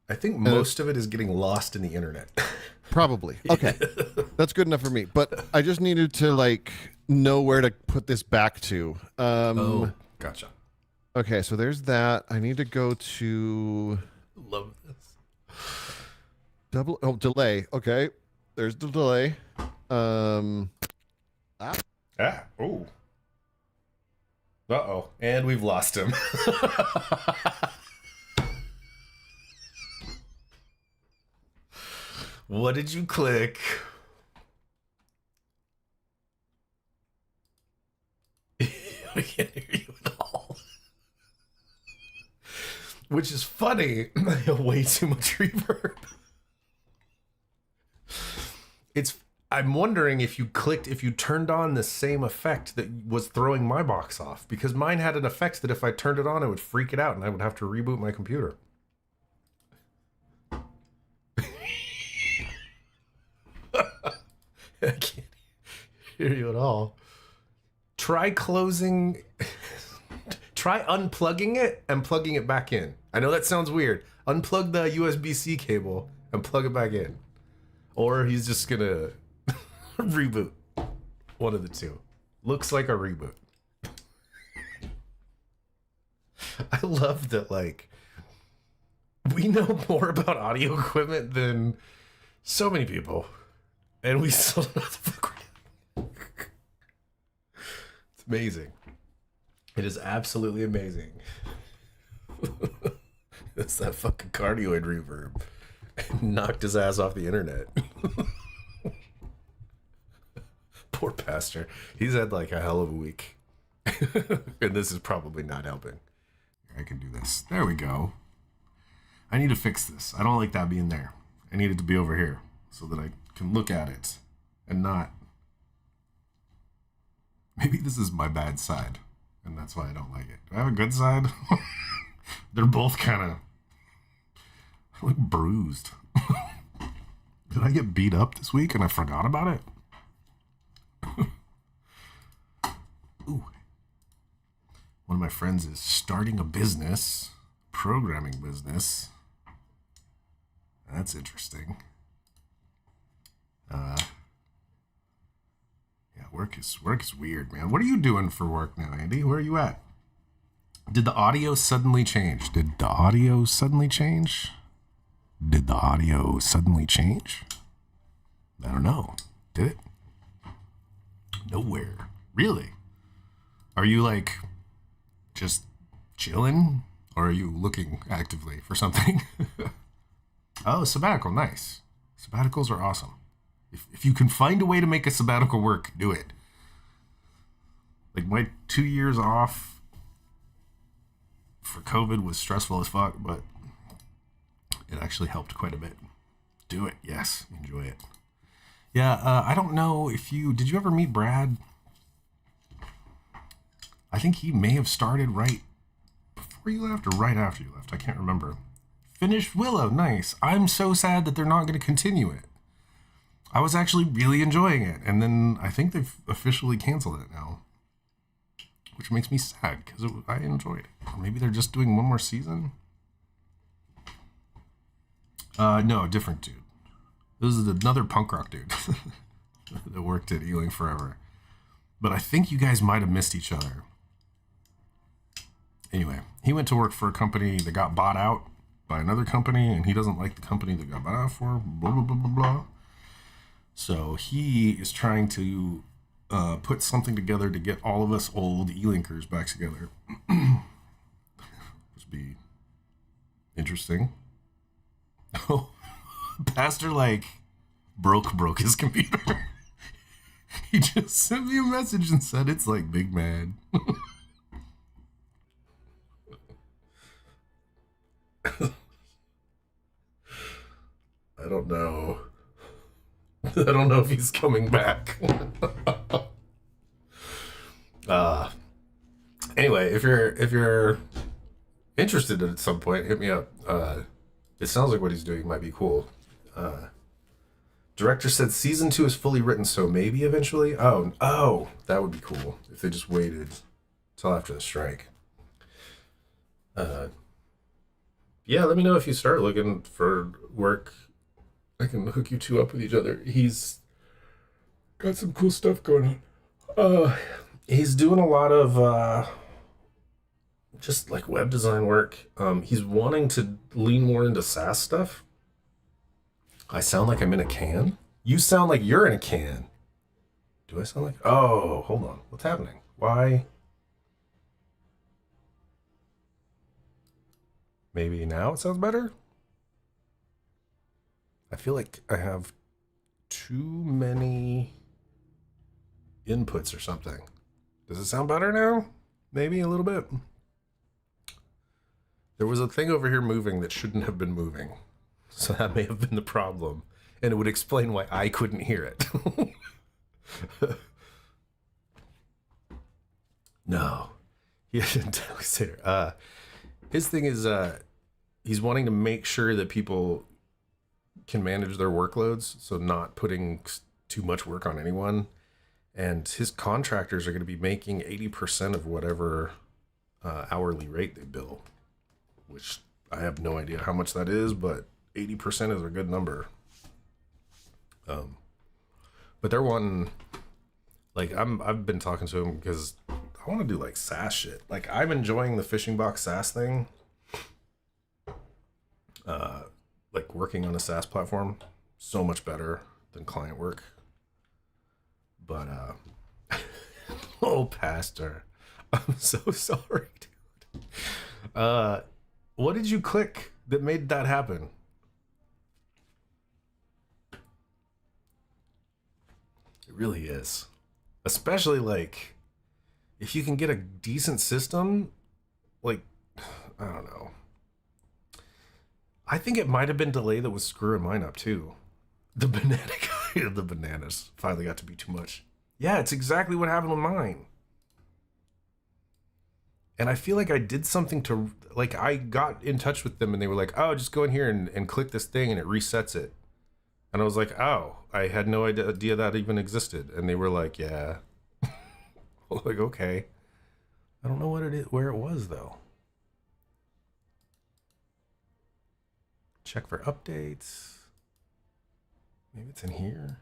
I think most of it is getting lost in the internet. probably. Okay, that's good enough for me. But I just needed to like know where to put this back to. Oh, gotcha. Okay, so there's that. I need to go to Love this. delay. Okay, there's the delay. Oh. Uh-oh. And we've lost him. What did you click? We can't hear you at all. Which is funny. I have way too much reverb. I'm wondering if you turned on the same effect that was throwing my box off, because mine had an effect that if I turned it on, it would freak it out and I would have to reboot my computer. I can't hear you at all. Try unplugging it and plugging it back in. I know that sounds weird. Unplug the USB-C cable and plug it back in. Or he's just gonna reboot. One of the two. Looks like a reboot. I love that, like, we know more about audio equipment than so many people. And we still don't know what the fuck we're doing. It's amazing. It is absolutely amazing. was that fucking cardioid reverb. Knocked his ass off the internet. Poor pastor. He's had like a hell of a week. And this is probably not helping. I can do this. There we go. I need to fix this. I don't like that being there. I need it to be over here so that I can look at it and not. Maybe this is my bad side, and that's why I don't like it. Do I have a good side? They're both kind of like bruised. Did I get beat up this week and I forgot about it? Ooh. One of my friends is starting a business, programming business. That's interesting. Yeah, work is weird, man. What are you doing for work now, Andy? Where are you at? Did the audio suddenly change? Did the audio suddenly change? I don't know. Did it? Nowhere. Really? Are you like just chilling? Or are you looking actively for something? Oh, sabbatical. Nice. Sabbaticals are awesome. If you can find a way to make a sabbatical work, do it. Like my 2 years off for COVID was stressful as fuck, but it actually helped quite a bit. Do it. Yes. Enjoy it. Yeah. I don't know if did you ever meet Brad? I think he may have started right before you left or right after you left. I can't remember. Finished Willow. Nice. I'm so sad that they're not going to continue it. I was actually really enjoying it. And then I think they've officially canceled it now. Which makes me sad because I enjoyed it. Or maybe they're just doing one more season? No, different dude. This is another punk rock dude that worked at Ealing Forever. But I think you guys might have missed each other. Anyway, he went to work for a company that got bought out by another company, and he doesn't like the company that got bought out for, blah, blah, blah, blah, blah. So he is trying to put something together to get all of us old E-Linkers back together. Which would be interesting. Oh, Pastor, like, broke his computer. He just sent me a message and said it's like big mad. I don't know. I don't know if he's coming back. Anyway, if you're interested at some point, hit me up. It sounds like what he's doing might be cool. Director said season 2 is fully written, so maybe eventually. Oh, that would be cool if they just waited till after the strike. Yeah, let me know if you start looking for work. I can hook you two up with each other. He's got some cool stuff going on. He's doing a lot of just like web design work. He's wanting to lean more into SaaS stuff. I sound like I'm in a can? You sound like you're in a can. Do I sound like... Oh, hold on. What's happening? Why? Maybe now it sounds better? I feel like I have too many inputs or something. Does it sound better now? Maybe a little bit. There was a thing over here moving that shouldn't have been moving. So that may have been the problem. And it would explain why I couldn't hear it. No. He didn't tell us later. His thing is he's wanting to make sure that people can manage their workloads, so not putting too much work on anyone. And his contractors are going to be making 80% of whatever hourly rate they bill, which I have no idea how much that is, but 80% is a good number. But they're wanting, like, I've been talking to him because I want to do like SaaS shit. Like, I'm enjoying the Fishing Box SaaS thing. Like working on a SaaS platform, so much better than client work. But oh, Pastor, I'm so sorry, dude. What did you click? that made that happen. It really is. Especially like if you can get a decent system, like I don't know. I think it might have been delay that was screwing mine up too. The banana guy, the bananas finally got to be too much. Yeah, it's exactly what happened with mine. And I feel like I did something to, like, I got in touch with them and they were like, oh, just go in here and click this thing and it resets it. And I was like, oh, I had no idea that even existed. And they were like, yeah. Like, okay. I don't know what it is, where it was though. Check for updates. Maybe it's in here.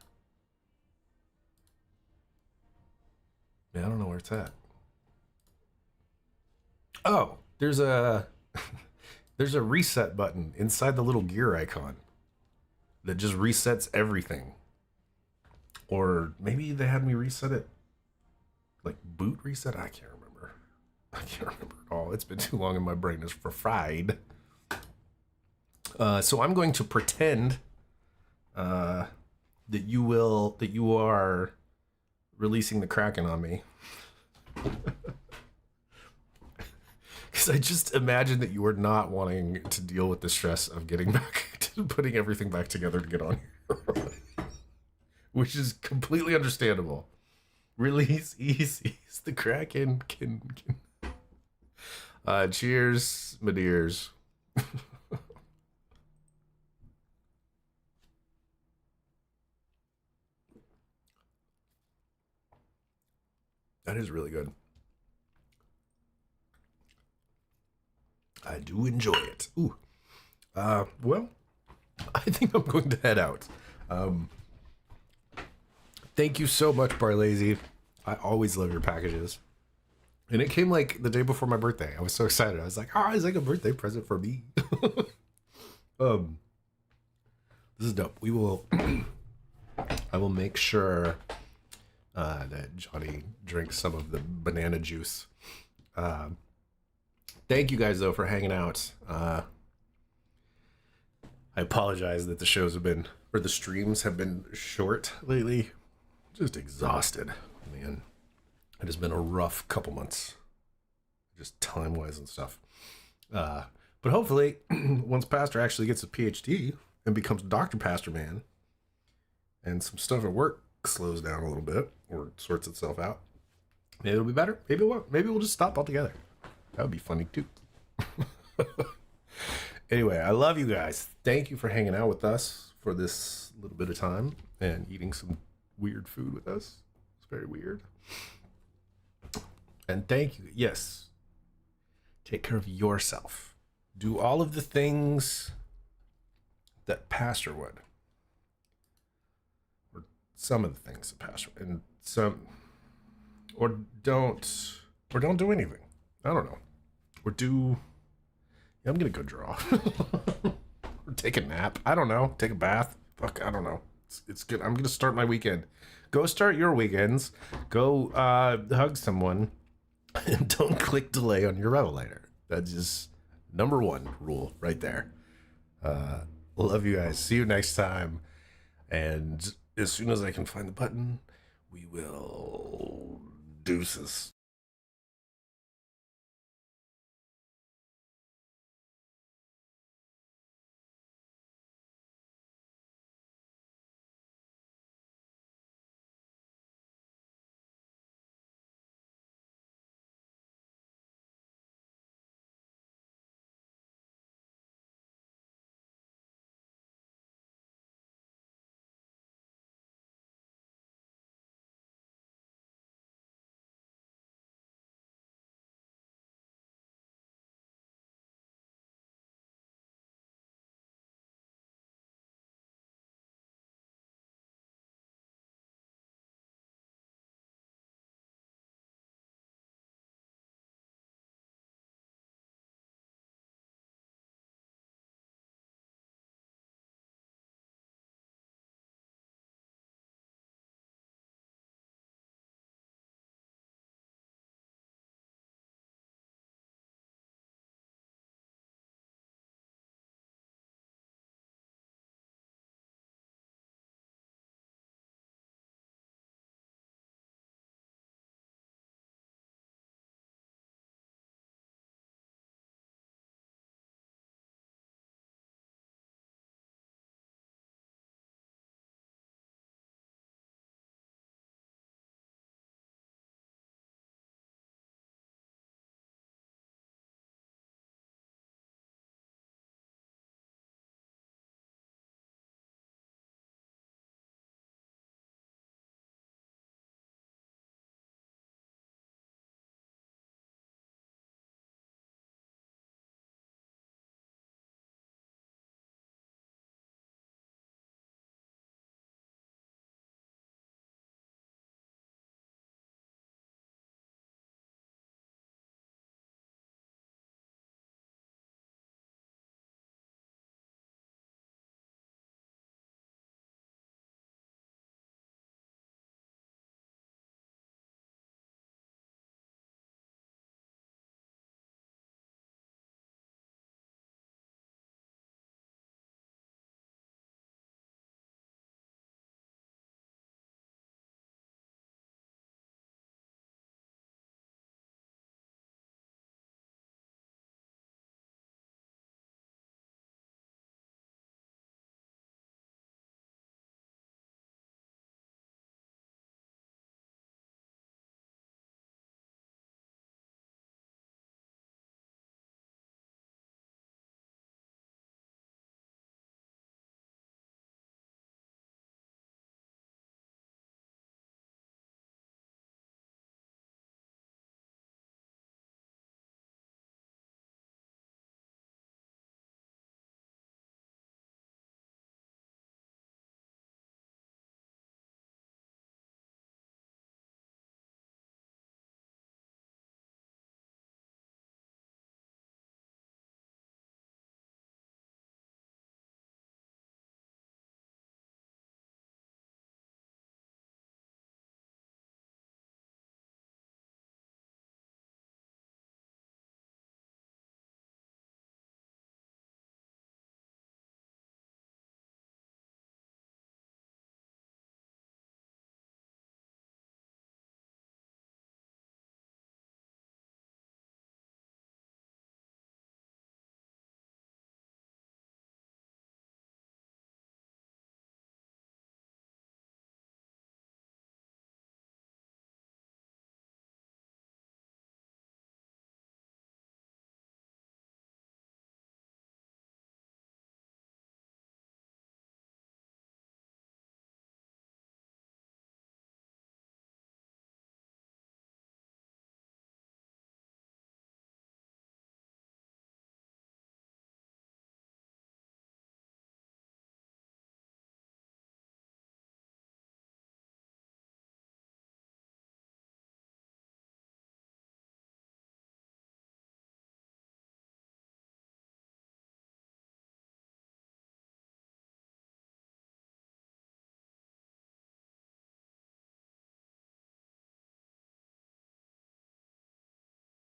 Yeah, I don't know where it's at. Oh, there's a there's a reset button inside the little gear icon that just resets everything. Or maybe they had me reset it like boot reset. I can't remember. I can't remember at all. It's been too long and my brain is fried. So I'm going to pretend that you are releasing the Kraken on me. Because I just imagine that you are not wanting to deal with the stress of getting back to putting everything back together to get on here. Which is completely understandable. Release easy. The Kraken can. Cheers, my dears. That is really good. I do enjoy it. Ooh. Well, I think I'm going to head out. Thank you so much, Barlazy. I always love your packages. And it came like the day before my birthday. I was so excited. I was like, it's like a birthday present for me. This is dope. We will I will make sure that Johnny drinks some of the banana juice. Thank you guys though for hanging out. I apologize that the shows have been, or the streams have been short lately. Just exhausted, man. It has been a rough couple months, just time-wise and stuff. But hopefully, once Pastor actually gets a PhD and becomes Dr. Pastor Man, and some stuff at work slows down a little bit or sorts itself out, maybe it'll be better. Maybe it won't. Maybe we'll just stop altogether. That would be funny too. Anyway, I love you guys. Thank you for hanging out with us for this little bit of time and eating some weird food with us. It's very weird. And thank you. Yes. Take care of yourself. Do all of the things that Pastor would. Or some of the things that Pastor would. And some, or don't do anything. I don't know. Or do, yeah, I'm going to go draw. Or take a nap. I don't know. Take a bath. Fuck, I don't know. It's good. I'm going to start my weekend. Go start your weekends. Go hug someone. And don't click delay on your Revelator. That's just number one rule right there. Love you guys. See you next time. And as soon as I can find the button, we will deuces.